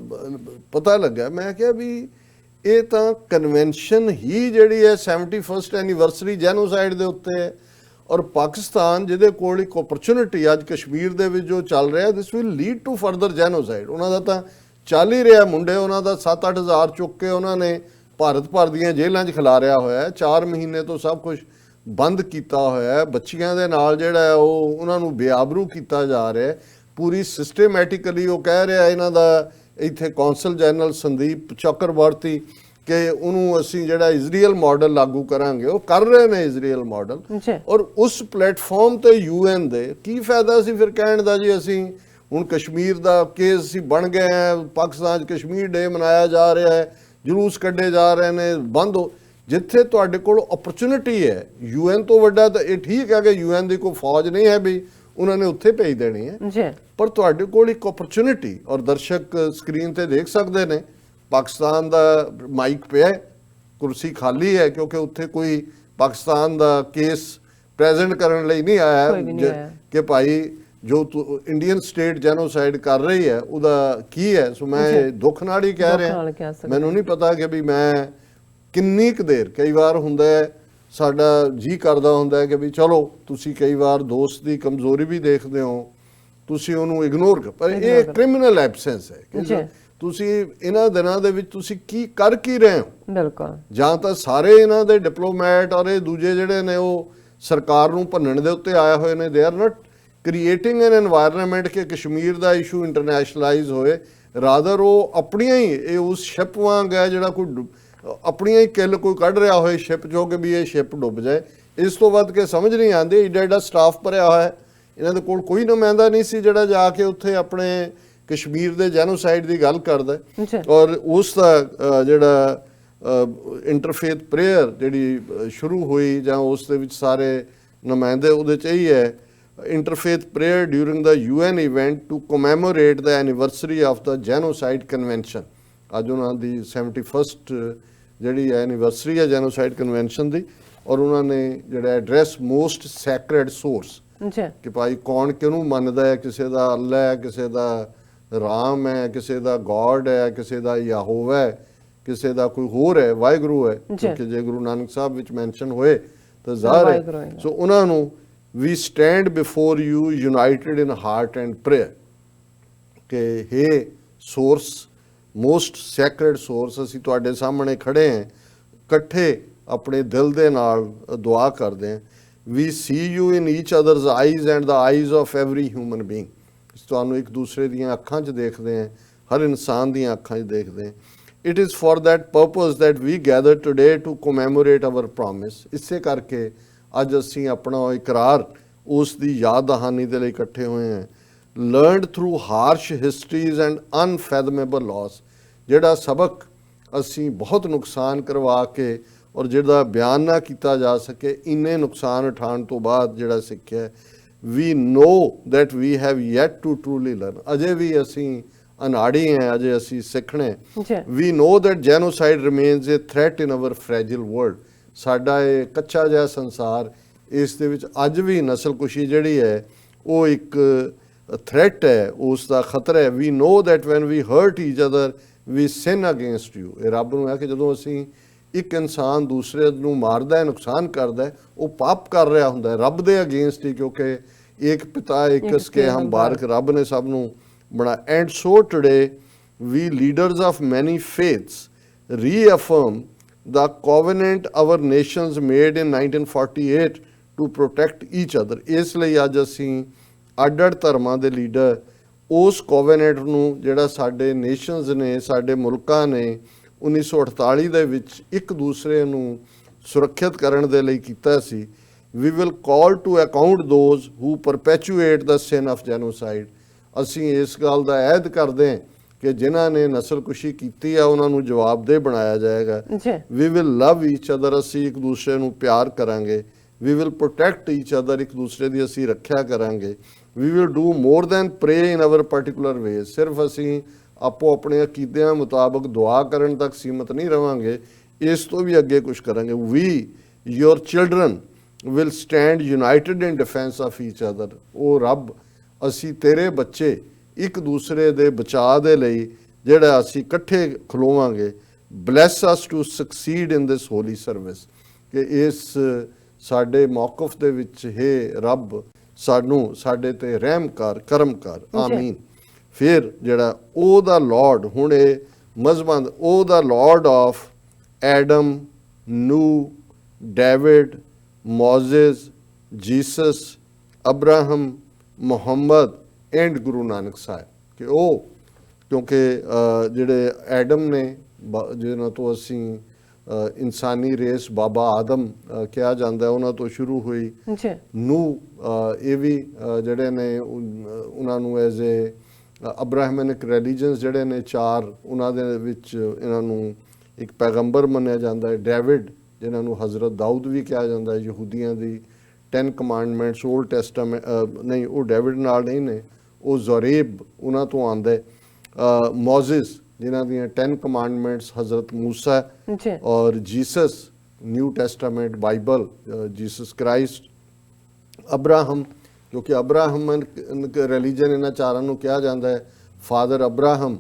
ਪਤਾ ਲੱਗਾ ਮੈਂ ਕਿਹਾ ਵੀ ਇਹ ਤਾਂ ਕਨਵੈਨਸ਼ਨ ਹੀ ਜਿਹੜੀ ਹੈ 71st ਐਨੀਵਰਸਰੀ ਜੈਨੋਸਾਈਡ ਦੇ ਉੱਤੇ ਹੈ, ਔਰ ਪਾਕਿਸਤਾਨ ਜਿਹਦੇ ਕੋਲ ਇੱਕ ਓਪਰਚੁਨਿਟੀ ਅੱਜ ਕਸ਼ਮੀਰ ਦੇ ਵਿੱਚ ਜੋ ਚੱਲ ਰਿਹਾ, this will lead to further genocide. ਉਹਨਾਂ ਦਾ ਤਾਂ ਚੱਲ ਹੀ ਰਿਹਾ, ਮੁੰਡੇ ਉਹਨਾਂ ਦਾ 7-8 ਹਜ਼ਾਰ ਚੁੱਕ ਕੇ ਉਹਨਾਂ ਨੇ ਭਾਰਤ ਭਰ ਦੀਆਂ ਜੇਲ੍ਹਾਂ 'ਚ ਖਿਲਾਰਿਆ ਹੋਇਆ ਹੈ। 4 ਮਹੀਨੇ ਤੋਂ ਸਭ ਕੁਝ ਬੰਦ ਕੀਤਾ ਹੋਇਆ ਹੈ। ਬੱਚੀਆਂ ਦੇ ਨਾਲ ਜਿਹੜਾ ਹੈ ਉਹ ਉਹਨਾਂ ਨੂੰ ਬੇਆਬਰੂ ਕੀਤਾ ਜਾ ਰਿਹਾ ਹੈ ਪੂਰੀ ਸਿਸਟੇਮੈਟਿਕਲੀ। ਉਹ ਕਹਿ ਰਿਹਾ ਇਹਨਾਂ ਦਾ ਇੱਥੇ ਕੌਂਸਲ ਜਨਰਲ ਸੰਦੀਪ ਚੱਕਰਵਰਤੀ ਕਿ ਉਹਨੂੰ ਅਸੀਂ ਜਿਹੜਾ ਇਜ਼ਰਾਈਲ ਮਾਡਲ ਲਾਗੂ ਕਰਾਂਗੇ, ਉਹ ਕਰ ਰਹੇ ਨੇ ਇਜ਼ਰਾਈਲ ਮਾਡਲ। ਔਰ ਉਸ ਪਲੇਟਫਾਰਮ ਤੇ UN ਦੇ ਕੀ ਫਾਇਦਾ ਸੀ ਫਿਰ ਕਹਿਣ ਦਾ ਜੀ ਅਸੀਂ ਹੁਣ ਕਸ਼ਮੀਰ ਦਾ ਕੇਸ ਅਸੀਂ ਬਣ ਗਏ ਹੈ, ਪਾਕਿਸਤਾਨ 'ਚ ਕਸ਼ਮੀਰ ਡੇ ਮਨਾਇਆ ਜਾ ਰਿਹਾ ਹੈ, ਜਲੂਸ ਕੱਢੇ ਜਾ ਰਹੇ ਨੇ, ਬੰਦ ਹੋ। ਜਿੱਥੇ ਤੁਹਾਡੇ ਕੋਲ ਓਪਰਚੁਨਿਟੀ ਹੈ UN ਤੋਂ ਵੱਡਾ, ਤਾਂ ਇਹ ਠੀਕ ਹੈ ਕਿ UN ਦੀ ਕੋਈ ਫੌਜ ਨਹੀਂ ਹੈ ਵੀ ਉਹਨਾਂ ਨੇ ਉੱਥੇ ਭੇਜ ਦੇਣੀ ਹੈ, ਪਰ ਤੁਹਾਡੇ ਕੋਲ ਇੱਕ ਓਪਰਚੁਨਿਟੀ, ਔਰ ਦਰਸ਼ਕ ਸਕਰੀਨ ਤੇ ਦੇਖ ਸਕਦੇ ਨੇ ਪਾਕਿਸਤਾਨ ਦਾ ਮਾਈਕ ਪਿਆ, ਕੁਰਸੀ ਖਾਲੀ ਹੈ ਕਿਉਂਕਿ ਉੱਥੇ ਕੋਈ ਪਾਕਿਸਤਾਨ ਦਾ ਕੇਸ ਪ੍ਰੈਜ਼ੈਂਟ ਕਰਨ ਲਈ ਨਹੀਂ ਆਇਆ ਕਿ ਭਾਈ ਜੋ ਇੰਡੀਅਨ ਸਟੇਟ ਜੈਨੋਸਾਈਡ ਕਰ ਰਹੀ ਹੈ ਉਹਦਾ ਕੀ ਹੈ। ਸੋ ਮੈਂ ਦੁੱਖ ਨਾਲ ਹੀ ਕਹਿ ਰਿਹਾ, ਮੈਨੂੰ ਨਹੀਂ ਪਤਾ ਕਿ ਵੀ ਮੈਂ ਕਿੰਨੀ ਕੁ ਦੇਰ, ਕਈ ਵਾਰ ਹੁੰਦਾ ਹੈ ਸਾਡਾ ਜੀ ਕਰਦਾ ਹੁੰਦਾ ਹੈ ਕਿ ਵੀ ਚਲੋ ਤੁਸੀਂ ਕਈ ਵਾਰ ਦੋਸਤ ਦੀ ਕਮਜ਼ੋਰੀ ਵੀ ਦੇਖਦੇ ਹੋ, ਤੁਸੀਂ ਉਹਨੂੰ ਇਗਨੋਰ ਕਰ, ਪਰ ਇਹ ਕ੍ਰਿਮੀਨਲ ਐਬਸੈਂਸ ਹੈ ਕਿ ਤੁਸੀਂ ਇਹਨਾਂ ਦਿਨਾਂ ਦੇ ਵਿੱਚ ਤੁਸੀਂ ਕੀ ਕਰ ਕੀ ਰਹੇ ਹੋ। ਬਿਲਕੁਲ, ਜਾਂ ਤਾਂ ਸਾਰੇ ਇਹਨਾਂ ਦੇ ਡਿਪਲੋਮੈਟ ਔਰ ਇਹ ਦੂਜੇ ਜਿਹੜੇ ਨੇ ਉਹ ਸਰਕਾਰ ਨੂੰ ਭੰਨਣ ਦੇ ਉੱਤੇ ਆਏ ਹੋਏ ਨੇ, they are not creating N environment ਕਿ ਕਸ਼ਮੀਰ ਦਾ ਇਸ਼ੂ ਇੰਟਰਨੈਸ਼ਨਲਾਈਜ਼ ਹੋਏ, ਰਾਦਰ ਉਹ ਆਪਣੀਆਂ ਹੀ, ਇਹ ਉਸ ਸ਼ਿਪ ਵਾਂਗ ਹੈ ਜਿਹੜਾ ਕੋਈ ਆਪਣੀਆਂ ਹੀ ਕਿੱਲ ਕੋਈ ਕੱਢ ਰਿਹਾ ਹੋਏ ਸ਼ਿਪ ਚੋਂ ਕਿ ਵੀ ਇਹ ਸ਼ਿਪ ਡੁੱਬ ਜਾਏ। ਇਸ ਤੋਂ ਵੱਧ ਕੇ ਸਮਝ ਨਹੀਂ ਆਉਂਦੀ। ਏਡਾ ਏਡਾ ਸਟਾਫ ਭਰਿਆ ਹੋਇਆ ਹੈ, ਇਹਨਾਂ ਦੇ ਕੋਲ ਕੋਈ ਨੁਮਾਇੰਦਾ ਨਹੀਂ ਸੀ ਜਿਹੜਾ ਜਾ ਕੇ ਉੱਥੇ ਆਪਣੇ ਕਸ਼ਮੀਰ ਦੇ ਜੈਨੋਸਾਈਡ ਦੀ ਗੱਲ ਕਰਦਾ। ਔਰ ਉਸ ਦਾ ਜਿਹੜਾ ਇੰਟਰਫੇਥ ਪ੍ਰੇਅਰ ਜਿਹੜੀ ਸ਼ੁਰੂ ਹੋਈ ਜਾਂ ਉਸ ਦੇ ਵਿੱਚ ਸਾਰੇ ਨੁਮਾਇੰਦੇ, ਉਹਦੇ 'ਚ ਇਹੀ ਹੈ interfaith prayer during the UN event to commemorate the anniversary of the genocide convention। ਅੱਜ ਉਹਨਾਂ ਦੀ 71st ਜਿਹੜੀ ਐਨੀਵਰਸਰੀ ਹੈ ਜੈਨੋਸਾਈਡ ਕਨਵੈਨਸ਼ਨ ਦੀ, ਔਰ ਉਹਨਾਂ ਨੇ ਜਿਹੜਾ ਐਡਰੈਸ ਮੋਸਟ ਸੈਕਰਡ ਸੋਰਸ ਕਿ ਭਾਈ ਕੌਣ ਕਿਹਨੂੰ ਮੰਨਦਾ ਹੈ, ਕਿਸੇ ਦਾ ਅੱਲਾ ਹੈ, ਕਿਸੇ ਦਾ ਰਾਮ ਹੈ, ਕਿਸੇ ਦਾ ਗੋਡ ਹੈ, ਕਿਸੇ ਦਾ ਯਹੋਵਾ ਹੈ, ਕਿਸੇ ਦਾ ਕੋਈ ਹੋਰ ਹੈ, ਵਾਹਿਗੁਰੂ ਹੈ, ਕਿ ਜੇ ਗੁਰੂ ਨਾਨਕ ਸਾਹਿਬ ਵਿੱਚ ਮੈਂਸ਼ਨ ਹੋਏ ਤਾਂ ਜ਼ਾਹਰ ਹੈ। ਸੋ ਉਹਨਾਂ ਨੂੰ we stand before you united in heart and prayer ਕਿ हे source, most sacred source, ਅਸੀਂ ਤੁਹਾਡੇ ਸਾਹਮਣੇ ਖੜੇ ਹਾਂ, ਇਕੱਠੇ ਆਪਣੇ ਦਿਲ ਦੇ ਨਾਲ ਦੁਆ ਕਰਦੇ ਹਾਂ। we see you in each other's eyes and the eyes of every human being। ਤੁਹਾਨੂੰ ਇੱਕ ਦੂਸਰੇ ਦੀਆਂ ਅੱਖਾਂ 'ਚ ਦੇਖਦੇ ਹਾਂ, ਹਰ ਇਨਸਾਨ ਦੀਆਂ ਅੱਖਾਂ 'ਚ ਦੇਖਦੇ ਹਾਂ। it is for that purpose that we gather today to commemorate our promise। ਇਸੇ ਕਰਕੇ ਅੱਜ ਅਸੀਂ ਆਪਣਾ ਇਕਰਾਰ ਉਸ ਦੀ ਯਾਦ ਦਹਾਨੀ ਦੇ ਲਈ ਇਕੱਠੇ ਹੋਏ ਹਾਂ। Learned through harsh histories and unfathomable loss, ਜਿਹੜਾ ਸਬਕ ਅਸੀਂ ਬਹੁਤ ਨੁਕਸਾਨ ਕਰਵਾ ਕੇ ਔਰ ਜਿਹਦਾ ਬਿਆਨ ਨਾ ਕੀਤਾ ਜਾ ਸਕੇ, ਇੰਨੇ ਨੁਕਸਾਨ ਉਠਾਉਣ ਤੋਂ ਬਾਅਦ ਜਿਹੜਾ ਸਿੱਖਿਆ, we know that we have yet to truly learn. ਅਜੇ ਵੀ ਅਸੀਂ ਅਨਾੜੀ ਹਾਂ, ਅਜੇ ਅਸੀਂ ਸਿੱਖਣੇ। We know that genocide remains a threat in our fragile world. ਸਾਡਾ ਇਹ ਕੱਚਾ ਜਿਹਾ ਸੰਸਾਰ, ਇਸ ਦੇ ਵਿੱਚ ਅੱਜ ਵੀ ਨਸਲਕੁਸ਼ੀ ਜਿਹੜੀ ਹੈ ਉਹ ਇੱਕ ਥ੍ਰੈਟ ਹੈ, ਉਸ ਦਾ ਖਤਰਾ ਹੈ। We know that when we hurt each other we sin against you. ਇਹ ਰੱਬ ਨੂੰ ਹੈ ਕਿ ਜਦੋਂ ਅਸੀਂ ਇੱਕ ਇਨਸਾਨ ਦੂਸਰੇ ਨੂੰ ਮਾਰਦਾ ਹੈ, ਨੁਕਸਾਨ ਕਰਦਾ ਹੈ, ਉਹ ਪਾਪ ਕਰ ਰਿਹਾ ਹੁੰਦਾ ਹੈ ਰੱਬ ਦੇ ਅਗੇਂਸਟ ਹੀ, ਕਿਉਂਕਿ ਇੱਕ ਪਿਤਾ ਇੱਕ ਇਸਕੇ ਹਮ ਬਾਰਕ, ਰੱਬ ਨੇ ਸਭ ਨੂੰ ਬਣਾ। And so today we leaders of many faiths ਰੀਅਫਰਮ the covenant our nations made in 1948 to protect each other। ਇਸ ਲਈ ਅੱਜ ਅਸੀਂ ਅੱਡ-ਅੱਡ ਧਰਮਾਂ ਦੇ ਲੀਡਰ ਉਸ ਕੋਵੈਨੈਂਟ ਨੂੰ ਜਿਹੜਾ ਸਾਡੇ ਨੇਸ਼ਨਸ ਨੇ, ਸਾਡੇ ਮੁਲਕਾਂ ਨੇ 1948 ਦੇ ਵਿੱਚ ਇੱਕ ਦੂਸਰੇ ਨੂੰ ਸੁਰੱਖਿਅਤ ਕਰਨ ਦੇ ਲਈ ਕੀਤਾ ਸੀ। we will call to account those who perpetuate the sin of genocide। ਅਸੀਂ ਇਸ ਗੱਲ ਦਾ ਅਹਿਦ ਕਰਦੇ ਹਾਂ ਕਿ ਜਿਨ੍ਹਾਂ ਨੇ ਨਸਲਕੁਸ਼ੀ ਕੀਤੀ ਆ ਉਹਨਾਂ ਨੂੰ ਜਵਾਬਦੇਹ ਬਣਾਇਆ ਜਾਏਗਾ। We will love each other, ਅਸੀਂ ਇੱਕ ਦੂਸਰੇ ਨੂੰ ਪਿਆਰ ਕਰਾਂਗੇ। We will protect each other, ਇੱਕ ਦੂਸਰੇ ਦੀ ਅਸੀਂ ਰੱਖਿਆ ਕਰਾਂਗੇ। We will do more than pray in our particular ways. ਸਿਰਫ ਅਸੀਂ ਆਪੋ ਆਪਣੇ ਅਕੀਦਿਆਂ ਮੁਤਾਬਕ ਦੁਆ ਕਰਨ ਤੱਕ ਸੀਮਤ ਨਹੀਂ ਰਵਾਂਗੇ। ਇਸ ਤੋਂ ਵੀ ਅੱਗੇ ਕੁਝ ਕਰਾਂਗੇ। We your children will stand united in defence of each other. ਉਹ ਰੱਬ, ਅਸੀਂ ਤੇਰੇ ਬੱਚੇ ਇੱਕ ਦੂਸਰੇ ਦੇ ਬਚਾਅ ਦੇ ਲਈ ਜਿਹੜਾ ਅਸੀਂ ਇਕੱਠੇ ਖਲੋਵਾਂਗੇ। Bless us to succeed in this holy service, ਕਿ ਇਸ ਸਾਡੇ ਮੌਕਫ ਦੇ ਵਿੱਚ ਹੈ ਰੱਬ ਸਾਨੂੰ ਸਾਡੇ ਤੇ ਰਹਿਮ ਕਰ, ਕਰਮ ਕਰ, ਆਮੀਨ। ਫਿਰ ਜਿਹੜਾ ਉਹ ਦਾ ਲਾਰਡ, ਹੁਣ ਇਹ ਮਜ਼ਹਬਾਂ ਉਹ the Lord of Adam, Noah, David, Moses, Jesus, Abraham, Muhammad and Guru Nanak Sahib, ਕਿ ਉਹ ਕਿਉਂਕਿ ਜਿਹੜੇ ਐਡਮ ਨੇ ਜਿਹਨਾਂ ਤੋਂ ਅਸੀਂ ਇਨਸਾਨੀ ਰੇਸ ਬਾਬਾ ਆਦਮ ਕਿਹਾ ਜਾਂਦਾ, ਉਹਨਾਂ ਤੋਂ ਸ਼ੁਰੂ ਹੋਈ। ਨੂ ਇਹ ਵੀ ਜਿਹੜੇ ਨੇ ਉਹਨਾਂ ਨੂੰ ਐਜ਼ ਏ ਅਬਰਾਹਮਿਕ ਰਿਲੀਜਨਸ ਜਿਹੜੇ ਨੇ 4, ਉਹਨਾਂ ਦੇ ਵਿੱਚ ਇਹਨਾਂ ਨੂੰ ਇੱਕ ਪੈਗੰਬਰ ਮੰਨਿਆ ਜਾਂਦਾ ਹੈ। ਡੇਵਿਡ ਜਿਨ੍ਹਾਂ ਨੂੰ ਹਜ਼ਰਤ ਦਾਊਦ ਵੀ ਕਿਹਾ ਜਾਂਦਾ ਹੈ, ਯਹੂਦੀਆਂ ਦੀ 10 ਕਮਾਂਡਮੈਂਟਸ ਓਲਡ ਟੈਸਟਾਮੈਂਟ ਨਹੀਂ, ਉਹ ਡੇਵਿਡ ਨਾਲ ਨਹੀਂ ਨੇ, ਉਹ ਜ਼ੋਰੇਬ ਉਹਨਾਂ ਤੋਂ ਆਉਂਦਾ ਹੈ। ਮੋਜ਼ਿਸ ਜਿਨ੍ਹਾਂ ਦੀਆਂ 10 ਕਮਾਂਡਮੈਂਟਸ ਹਜ਼ਰਤ ਮੂਸਾ, ਔਰ Jesus new testament Bible Jesus Christ. Abraham, ਕਿਉਂਕਿ ਅਬਰਾਹਮਨ ਰਿਲੀਜਨ ਇਹਨਾਂ ਚਾਰਾਂ ਨੂੰ ਕਿਹਾ ਜਾਂਦਾ ਹੈ, ਫਾਦਰ ਅਬਰਾਹਮ,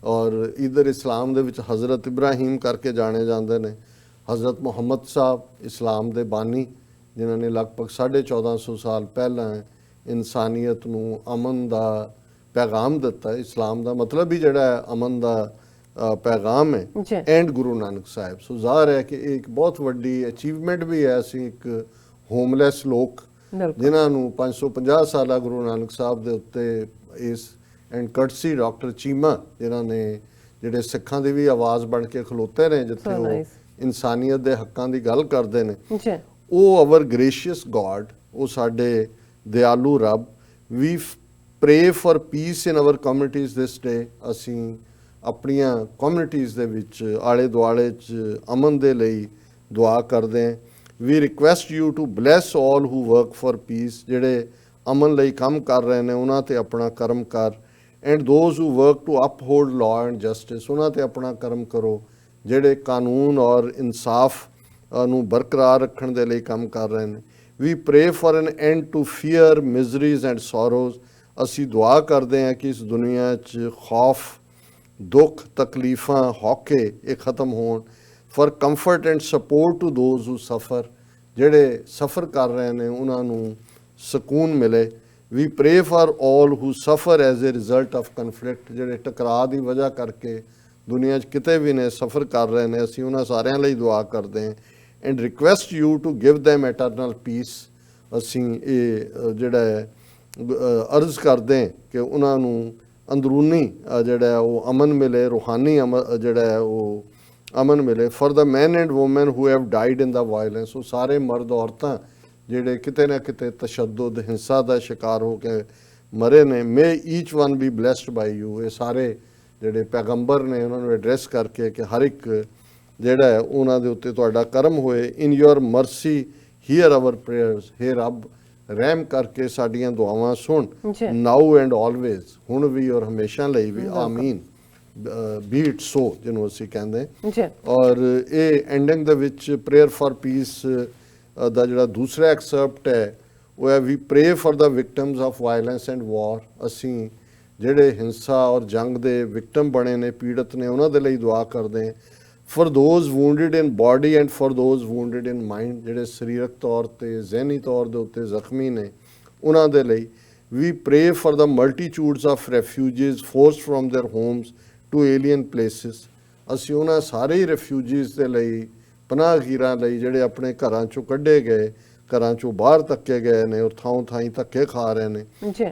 ਔਰ ਇਧਰ ਇਸਲਾਮ ਦੇ ਵਿੱਚ ਹਜ਼ਰਤ ਇਬਰਾਹੀਮ ਕਰਕੇ ਜਾਣੇ ਜਾਂਦੇ ਨੇ। ਹਜ਼ਰਤ ਮੁਹੰਮਦ ਸਾਹਿਬ ਇਸਲਾਮ ਦੇ ਬਾਨੀ, ਜਿਨ੍ਹਾਂ ਨੇ ਲਗਭਗ 1450 ਸਾਲ ਪਹਿਲਾਂ ਇਨਸਾਨੀਅਤ ਨੂੰ ਅਮਨ ਦਾ ਪੈਗਾਮ ਦਿੱਤਾ। ਇਸਲਾਮ ਦਾ ਮਤਲਬ ਹੀ ਜਿਹੜਾ ਹੈ ਅਮਨ ਦਾ ਪੈਗਾਮ ਹੈ। ਐਂਡ ਗੁਰੂ ਨਾਨਕ ਸਾਹਿਬ। ਸੋ ਜ਼ਾਹਰ ਹੈ ਕਿ ਇਹ ਇੱਕ ਬਹੁਤ ਵੱਡੀ ਅਚੀਵਮੈਂਟ ਵੀ ਹੈ। ਅਸੀਂ ਇੱਕ ਹੋਮਲੈਸ ਲੋਕ ਜਿਨ੍ਹਾਂ ਨੂੰ 550 ਸਾਲਾ ਗੁਰੂ ਨਾਨਕ ਸਾਹਿਬ ਦੇ ਉੱਤੇ ਇਸ ਐਂਡ ਕਰਟਸੀ ਡਾਕਟਰ ਚੀਮਾ ਜਿਨ੍ਹਾਂ ਨੇ ਜਿਹੜੇ ਸਿੱਖਾਂ ਦੀ ਵੀ ਆਵਾਜ਼ ਬਣ ਕੇ ਖਲੋਤੇ ਨੇ, ਜਿੱਥੇ ਉਹ ਇਨਸਾਨੀਅਤ ਦੇ ਹੱਕਾਂ ਦੀ ਗੱਲ ਕਰਦੇ ਨੇ। ਉਹ ਅਵਰ ਗ੍ਰੇਸ਼ੀਅਸ ਗॉड, ਉਹ ਸਾਡੇ ਦਿਆਲੂ ਰੱਬ। We pray for peace in our communities this day. ਅਸੀਂ ਆਪਣੀਆਂ ਕਮਿਊਨਿਟੀਜ਼ ਦੇ ਵਿੱਚ ਆਲੇ ਦੁਆਲੇ 'ਚ ਅਮਨ ਦੇ ਲਈ ਦੁਆ ਕਰਦੇ ਹਾਂ। We request you to bless all who work for peace, ਜਿਹੜੇ ਅਮਨ ਲਈ ਕੰਮ ਕਰ ਰਹੇ ਨੇ ਉਹਨਾਂ ਤੇ ਆਪਣਾ ਕਰਮ ਕਰ। And those who work to uphold law and justice, ਉਹਨਾਂ ਤੇ ਆਪਣਾ ਕਰਮ ਕਰੋ ਜਿਹੜੇ ਕਾਨੂੰਨ ਔਰ ਇਨਸਾਫ ਨੂੰ ਬਰਕਰਾਰ ਰੱਖਣ ਦੇ ਲਈ ਕੰਮ ਕਰ ਰਹੇ ਨੇ। We pray for an end to fear, miseries and sorrows. ਅਸੀਂ ਦੁਆ ਕਰਦੇ ਹਾਂ ਕਿ ਇਸ ਦੁਨੀਆ 'ਚ ਖੌਫ, ਦੁੱਖ, ਤਕਲੀਫਾਂ, ਹੌਕੇ ਇਹ ਖਤਮ ਹੋਣ। For comfort and support to those who suffer, ਜਿਹੜੇ ਸਫਰ ਕਰ ਰਹੇ ਨੇ ਉਹਨਾਂ ਨੂੰ ਸਕੂਨ ਮਿਲੇ। ਵੀ ਪ੍ਰੇ ਫॉर ਆਲ ਹੂ ਸਫਰ as a result of conflict, ਜਿਹੜੇ ਟਕਰਾਅ ਦੀ ਵਜ੍ਹਾ ਕਰਕੇ ਦੁਨੀਆ 'ਚ ਕਿਤੇ ਵੀ ਨੇ ਸਫਰ ਕਰ ਰਹੇ ਨੇ, ਅਸੀਂ ਉਹਨਾਂ ਸਾਰਿਆਂ ਲਈ ਦੁਆ ਕਰਦੇ ਹਾਂ। And request you to give them eternal peace, ਅਸੀਂ ਇਹ ਜਿਹੜਾ ਹੈ ਅਰਜ਼ ਕਰਦੇ ਹਾਂ ਕਿ ਉਹਨਾਂ ਨੂੰ ਅੰਦਰੂਨੀ ਜਿਹੜਾ ਉਹ ਅਮਨ ਮਿਲੇ, ਰੂਹਾਨੀ ਜਿਹੜਾ ਹੈ ਉਹ ਅਮਨ ਮਿਲੇ। For the man and woman who have died in the violence, ਉਹ ਸਾਰੇ ਮਰਦ ਔਰਤਾਂ ਜਿਹੜੇ ਕਿਤੇ ਨਾ ਕਿਤੇ ਤਸ਼ੱਦਦ, ਹਿੰਸਾ ਦਾ ਸ਼ਿਕਾਰ ਹੋ ਕੇ ਮਰੇ ਨੇ। May each one be blessed by you, ਇਹ ਸਾਰੇ ਜਿਹੜੇ ਪੈਗੰਬਰ ਨੇ ਉਹਨਾਂ ਨੂੰ ਐਡਰੈਸ ਕਰਕੇ ਕਿ ਹਰ ਇੱਕ ਜਿਹੜਾ ਹੈ ਉਹਨਾਂ ਦੇ ਉੱਤੇ ਤੁਹਾਡਾ ਕਰਮ ਹੋਏ। ਇਨ ਯੋਰ ਮਰਸੀ ਹੀਅਰ ਆਵਰ ਪ੍ਰੇਅਰਸ, ਹੇ ਰੱਬ ਰਹਿਮ ਕਰਕੇ ਸਾਡੀਆਂ ਦੁਆਵਾਂ ਸੁਣ। ਨਾਓ ਐਂਡ ਆਲਵੇਜ਼, ਹੁਣ ਵੀ ਔਰ ਹਮੇਸ਼ਾ ਲਈ ਵੀ, ਆਮੀਨ। ਬੀ ਇਟ ਸੋ ਜਿਹਨੂੰ ਅਸੀਂ ਕਹਿੰਦੇ। ਔਰ ਇਹ ਐਂਡਿੰਗ ਦੇ ਵਿੱਚ ਪ੍ਰੇਅਰ ਫॉर ਪੀਸ ਦਾ ਜਿਹੜਾ ਦੂਸਰਾ ਐਕਸਰਪਟ ਹੈ ਉਹ ਹੈ we pray for the victims of violence and war. ਅਸੀਂ ਜਿਹੜੇ ਹਿੰਸਾ ਔਰ ਜੰਗ ਦੇ ਵਿਕਟਮ ਬਣੇ ਨੇ, ਪੀੜਤ ਨੇ, ਉਹਨਾਂ ਦੇ ਲਈ ਦੁਆ ਕਰਦੇ ਹਾਂ। For those wounded in body and for those wounded in mind, ਜਿਹੜੇ ਸਰੀਰਕ ਤੌਰ 'ਤੇ, ਜ਼ਹਿਨੀ ਤੌਰ ਦੇ ਉੱਤੇ ਜ਼ਖਮੀ ਨੇ, ਉਹਨਾਂ ਦੇ ਲਈ। We pray for the multitudes of refugees forced from their homes to alien places, ਅਸੀਂ ਉਹਨਾਂ ਸਾਰੇ ਹੀ ਰੈਫਿਊਜੀਜ਼ ਦੇ ਲਈ, ਪਨਾਹਗੀਰਾਂ ਲਈ, ਜਿਹੜੇ ਆਪਣੇ ਘਰਾਂ 'ਚੋਂ ਕੱਢੇ ਗਏ, ਘਰਾਂ 'ਚੋਂ ਬਾਹਰ ਧੱਕੇ ਗਏ ਨੇ ਔਰ ਥਾਂ ਥਾਈਂ ਧੱਕੇ ਖਾ ਰਹੇ ਨੇ।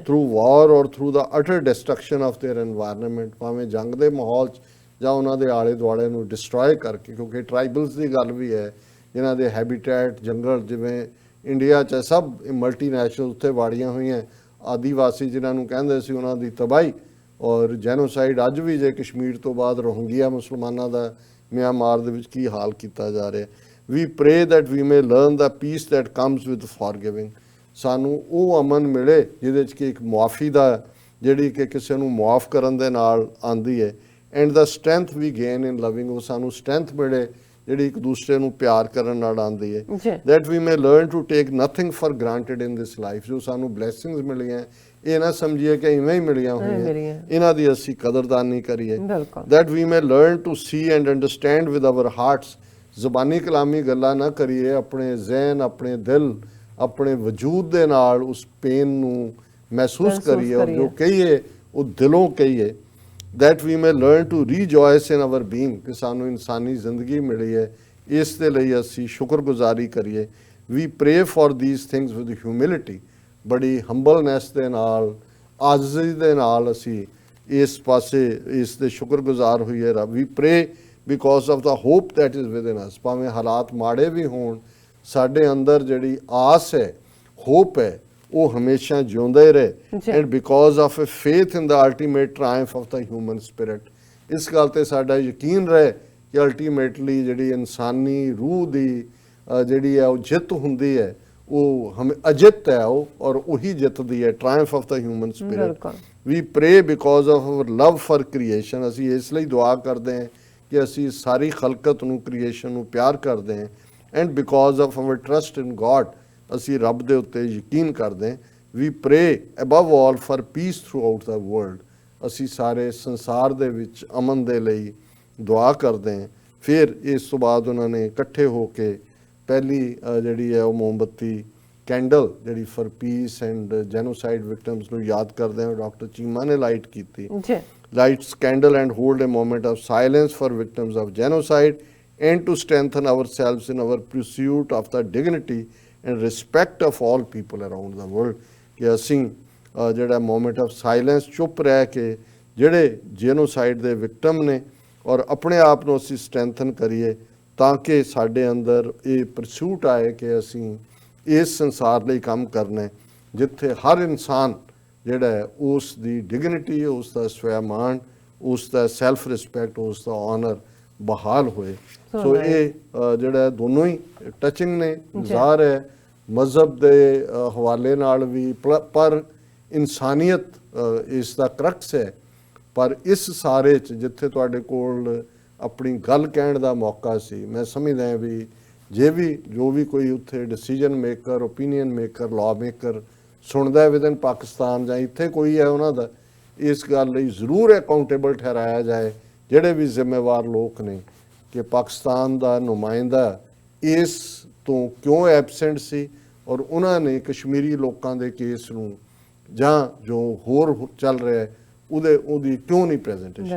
ਥਰੂ ਵਾਰ ਔਰ through the ਅਟਰ destruction of there environment, ਭਾਵੇਂ ਜੰਗ ਦੇ ਮਾਹੌਲ 'ਚ ਜਾਂ ਉਹਨਾਂ ਦੇ ਆਲੇ ਦੁਆਲੇ ਨੂੰ ਡਿਸਟਰੋਏ ਕਰਕੇ, ਕਿਉਂਕਿ ਟਰਾਈਬਲਸ ਦੀ ਗੱਲ ਵੀ ਹੈ ਜਿਨ੍ਹਾਂ ਦੇ ਹੈਬੀਟੈਟ ਜੰਗਲ, ਜਿਵੇਂ ਇੰਡੀਆ 'ਚ ਸਭ ਮਲਟੀਨੈਸ਼ਨਲ ਉੱਥੇ ਵਾੜੀਆਂ ਹੋਈਆਂ, ਆਦੀਵਾਸੀ ਜਿਨ੍ਹਾਂ ਨੂੰ ਕਹਿੰਦੇ ਸੀ, ਉਹਨਾਂ ਦੀ ਤਬਾਹੀ ਔਰ ਜੈਨੋਸਾਈਡ ਅੱਜ ਵੀ ਜੇ ਕਸ਼ਮੀਰ ਤੋਂ ਬਾਅਦ ਰੋਹਿੰਗਿਆ ਮੁਸਲਮਾਨਾਂ ਦਾ ਮਿਆਂਮਾਰ ਦੇ ਵਿੱਚ ਕੀ ਹਾਲ ਕੀਤਾ ਜਾ ਰਿਹਾ। We pray that we may learn the peace that comes with forgiving, ਸਾਨੂੰ ਉਹ ਅਮਨ ਮਿਲੇ ਜਿਹਦੇ 'ਚ ਕਿ ਇੱਕ ਮੁਆਫੀ ਦਾ, ਜਿਹੜੀ ਕਿ ਕਿਸੇ ਨੂੰ ਮੁਆਫ ਕਰਨ ਦੇ ਨਾਲ ਆਉਂਦੀ ਹੈ। And the strength we gain in loving, ਉਹ ਸਾਨੂੰ ਸਟਰੈਂਥ ਮਿਲੇ ਜਿਹੜੀ ਇੱਕ ਦੂਸਰੇ ਨੂੰ ਪਿਆਰ ਕਰਨ ਨਾਲ ਆਉਂਦੀ ਹੈ। ਜੀ that we may learn to take nothing for granted in this life। ਜੋ ਸਾਨੂੰ blessings ਮਿਲੀਆਂ ਇਹ ਨਾ ਸਮਝੀਏ ਕਿ ਇਵੇਂ ਹੀ ਮਿਲੀਆਂ ਹੋਈਆਂ, ਇਹਨਾਂ ਦੀ ਅਸੀਂ ਕਦਰਦਾਨੀ ਕਰੀਏ। ਬਿਲਕੁਲ that we may learn to see and understand with our hearts। ਜ਼ੁਬਾਨੀ ਕਲਾਮੀ ਗੱਲਾਂ ਨਾ ਕਰੀਏ, ਆਪਣੇ ਜ਼ਿਹਨ, ਆਪਣੇ ਦਿਲ, ਆਪਣੇ ਵਜੂਦ ਦੇ ਨਾਲ ਉਸ ਪੇਨ ਨੂੰ ਮਹਿਸੂਸ ਕਰੀਏ ਔਰ ਜੋ ਕਹੀਏ ਉਹ ਦਿਲੋਂ ਕਹੀਏ। that we may learn to rejoice in our being। ਕਿ ਸਾਨੂੰ ਇਨਸਾਨੀ ਜ਼ਿੰਦਗੀ ਮਿਲੀ ਹੈ, ਇਸ ਦੇ ਲਈ ਅਸੀਂ ਸ਼ੁਕਰਗੁਜ਼ਾਰੀ ਕਰੀਏ। we pray for these things with humility। ਬੜੀ ਹੰਬਲਨੈਸ ਦੇ ਨਾਲ, ਆਜ਼ੀ ਦੇ ਨਾਲ ਅਸੀਂ ਇਸ ਪਾਸੇ ਇਸ ਦੇ ਸ਼ੁਕਰਗੁਜ਼ਾਰ ਹੋਈਏ। ਰੱਬ we pray because of the hope that is within us। ਭਾਵੇਂ ਹਾਲਾਤ ਮਾੜੇ ਵੀ ਹੋਣ, ਸਾਡੇ ਅੰਦਰ ਜਿਹੜੀ ਆਸ ਹੈ, ਹੋਪ ਹੈ, ਉਹ ਹਮੇਸ਼ਾ ਜਿਉਂਦਾ ਹੀ ਰਹੇ। And because of a faith in the ultimate triumph of the human spirit. ਇਸ ਗੱਲ ਤੇ ਸਾਡਾ ਯਕੀਨ ਰਹੇ ਕਿ ਅਲਟੀਮੇਟਲੀ ਜਿਹੜੀ ਇਨਸਾਨੀ ਰੂਹ ਦੀ ਜਿਹੜੀ ਹੈ ਉਹ ਜਿੱਤ ਹੁੰਦੀ ਹੈ, ਉਹ ਅਜਿੱਤ ਹੈ ਉਹ, ਔਰ ਉਹੀ ਜਿੱਤਦੀ ਹੈ, triumph of the human spirit. We pray because of our love for creation. ਅਸੀਂ ਇਸ ਲਈ ਦੁਆ ਕਰਦੇ ਹਾਂ ਕਿ ਅਸੀਂ ਸਾਰੀ ਖਲਕਤ ਨੂੰ, ਕ੍ਰੀਏਸ਼ਨ ਨੂੰ ਪਿਆਰ ਕਰਦੇ ਹਾਂ। And because of our trust in God. ਅਸੀਂ ਰੱਬ ਦੇ ਉੱਤੇ ਯਕੀਨ ਕਰਦੇ ਹਾਂ। We pray above all for peace throughout the world. ਅਸੀਂ ਸਾਰੇ ਸੰਸਾਰ ਦੇ ਵਿੱਚ ਅਮਨ ਦੇ ਲਈ ਦੁਆ ਕਰਦੇ ਹਾਂ। ਫਿਰ ਇਸ ਤੋਂ ਬਾਅਦ ਉਹਨਾਂ ਨੇ ਇਕੱਠੇ ਹੋ ਕੇ ਪਹਿਲੀ ਜਿਹੜੀ ਹੈ ਉਹ ਮੋਮਬੱਤੀ ਕੈਂਡਲ ਜਿਹੜੀ for piece and genocide victims ਨੂੰ ਯਾਦ ਕਰਦੇ ਹਾਂ, ਡਾਕਟਰ ਚੀਮਾ ਨੇ ਲਾਈਟ ਕੀਤੀ। lights candle and hold a moment of silence for victims of genocide, and to strengthen ourselves in our pursuit of the dignity and respect of all people around the world। ਕਿ ਅਸੀਂ ਜਿਹੜਾ moment of silence ਚੁੱਪ ਰਹਿ ਕੇ ਜਿਹੜੇ genocide ਦੇ victim ਨੇ ਔਰ ਆਪਣੇ ਆਪ ਨੂੰ ਅਸੀਂ ਸਟਰੈਂਥਨ ਕਰੀਏ, ਤਾਂ ਕਿ ਸਾਡੇ ਅੰਦਰ ਇਹ ਪਰਸੂਟ ਆਏ ਕਿ ਅਸੀਂ ਇਸ ਸੰਸਾਰ ਲਈ ਕੰਮ ਕਰਨਾ ਹੈ ਜਿੱਥੇ ਹਰ ਇਨਸਾਨ ਜਿਹੜਾ ਹੈ ਉਸ ਦੀ ਡਿਗਨਿਟੀ, ਉਸ ਦਾ ਸਵੈਮਾਨ, ਉਸ ਦਾ ਸੈਲਫ ਰਿਸਪੈਕਟ, ਉਸ ਦਾ ਆਨਰ ਬਹਾਲ ਹੋਏ। ਸੋ ਇਹ ਜਿਹੜਾ ਦੋਨੋਂ ਹੀ ਟਚਿੰਗ ਨੇ। ਜ਼ਾਹਰ ਹੈ ਮਜ਼ਹਬ ਦੇ ਹਵਾਲੇ ਨਾਲ ਵੀ, ਪਰ ਇਨਸਾਨੀਅਤ ਇਸ ਦਾ ਕਰਕਸ ਹੈ। ਪਰ ਇਸ ਸਾਰੇ 'ਚ ਜਿੱਥੇ ਤੁਹਾਡੇ ਕੋਲ ਆਪਣੀ ਗੱਲ ਕਹਿਣ ਦਾ ਮੌਕਾ ਸੀ, ਮੈਂ ਸਮਝਦਾ ਹਾਂ ਵੀ ਜੋ ਵੀ ਕੋਈ ਉੱਥੇ decision maker, opinion maker, law maker ਸੁਣਦਾ ਵਿਦਨ ਪਾਕਿਸਤਾਨ ਜਾਂ ਇੱਥੇ ਕੋਈ ਹੈ, ਉਹਨਾਂ ਦਾ ਇਸ ਗੱਲ ਲਈ ਜ਼ਰੂਰ ਅਕਾਊਂਟੇਬਲ ਠਹਿਰਾਇਆ ਜਾਏ, ਜਿਹੜੇ ਵੀ ਜ਼ਿੰਮੇਵਾਰ ਲੋਕ ਨੇ, ਕਿ ਪਾਕਿਸਤਾਨ ਦਾ ਨੁਮਾਇੰਦਾ ਇਸ ਤੋਂ ਕਿਉਂ ਐਬਸੈਂਟ ਸੀ ਔਰ ਉਹਨਾਂ ਨੇ ਕਸ਼ਮੀਰੀ ਲੋਕਾਂ ਦੇ ਕੇਸ ਨੂੰ ਜਾਂ ਜੋ ਹੋਰ ਚੱਲ ਰਿਹਾ ਉਹਦੀ ਕਿਉਂ ਨਹੀਂ ਪ੍ਰੈਜ਼ੈਂਟੇਸ਼ਨ।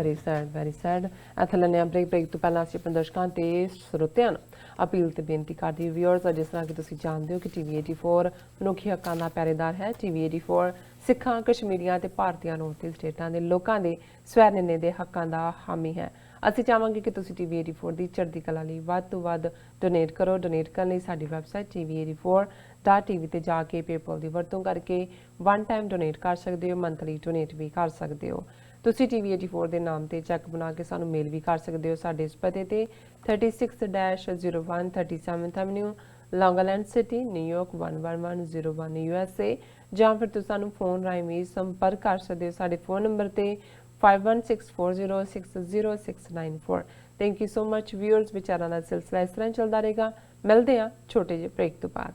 Very sad. ਇੱਥੇ ਲੈਂਦੇ ਹਾਂ ਬ੍ਰੇਕ ਤੋਂ ਪਹਿਲਾਂ ਅਸੀਂ ਆਪਣੇ ਦਰਸ਼ਕਾਂ ਤੇ ਸਰੋਤਿਆਂ ਨੂੰ ਅਪੀਲ ਤੇ ਬੇਨਤੀ ਕਰਦੀ ਵਿਊਅਰਸ, ਜਿਸ ਤਰ੍ਹਾਂ ਕਿ ਤੁਸੀਂ ਜਾਣਦੇ ਹੋ ਕਿ TV 84 ਮਨੁੱਖੀ ਹੱਕਾਂ ਦਾ ਪਹਿਰੇਦਾਰ ਹੈ। TV 84 ਸਿੱਖਾਂ, ਕਸ਼ਮੀਰੀਆਂ ਤੇ ਭਾਰਤੀਆਂ ਨੂੰ ਤੇ ਸਟੇਟਾਂ ਦੇ ਲੋਕਾਂ ਦੇ ਸਵੈ ਨਿਰਣੇ ਦੇ ਹੱਕਾਂ ਦਾ ਹਾਮੀ ਹੈ। ਅਸੀਂ ਚਾਹਾਂਗੇ ਕਿ ਤੁਸੀਂ TV 84 ਦੀ ਚੜ੍ਹਦੀ ਕਲਾ ਲਈ ਵੱਧ ਤੋਂ ਵੱਧ ਡੋਨੇਟ ਕਰੋ। ਡੋਨੇਟ ਕਰਨ ਲਈ ਸਾਡੀ ਵੈਬਸਾਈਟ TV84.tv ਤੇ ਜਾ ਕੇ ਪੇਪਲ ਦੀ ਵਰਤੋਂ ਕਰਕੇ ਵਨ ਟਾਈਮ ਡੋਨੇਟ ਕਰ ਸਕਦੇ ਹੋ, ਮੰਥਲੀ ਡੋਨੇਟ ਵੀ ਕਰ ਸਕਦੇ ਹੋ। ਤੁਸੀਂ TV 84 ਦੇ ਨਾਮ ਤੇ ਚੈੱਕ ਬਣਾ ਕੇ ਸਾਨੂੰ ਮੇਲ ਵੀ ਕਰ ਸਕਦੇ ਹੋ ਸਾਡੇ ਇਸ ਪਤੇ ਤੇ 36-01 37th ਐਵਨਿਊ, ਲੌਂਗ ਆਈਲੈਂਡ ਸਿਟੀ, ਨਿਊਯਾਰਕ 11101 USA। ਜਾਂ ਫਿਰ ਤੁਸੀਂ ਸਾਨੂੰ ਫੋਨ ਰਾਹੀਂ ਵੀ ਸੰਪਰਕ ਕਰ ਸਕਦੇ ਹੋ ਸਾਡੇ ਫੋਨ ਨੰਬਰ ਤੇ 5164060694। Thank you so much viewers. ਵਿਚਾਰਾਂ ਦਾ ਸਿਲਸਿਲਾ ਇਸ ਤਰ੍ਹਾਂ ਚੱਲਦਾ ਰਹੇਗਾ। ਮਿਲਦੇ ਹਾਂ ਛੋਟੇ ਜਿਹੇ ਬ੍ਰੇਕ ਤੋਂ ਬਾਅਦ।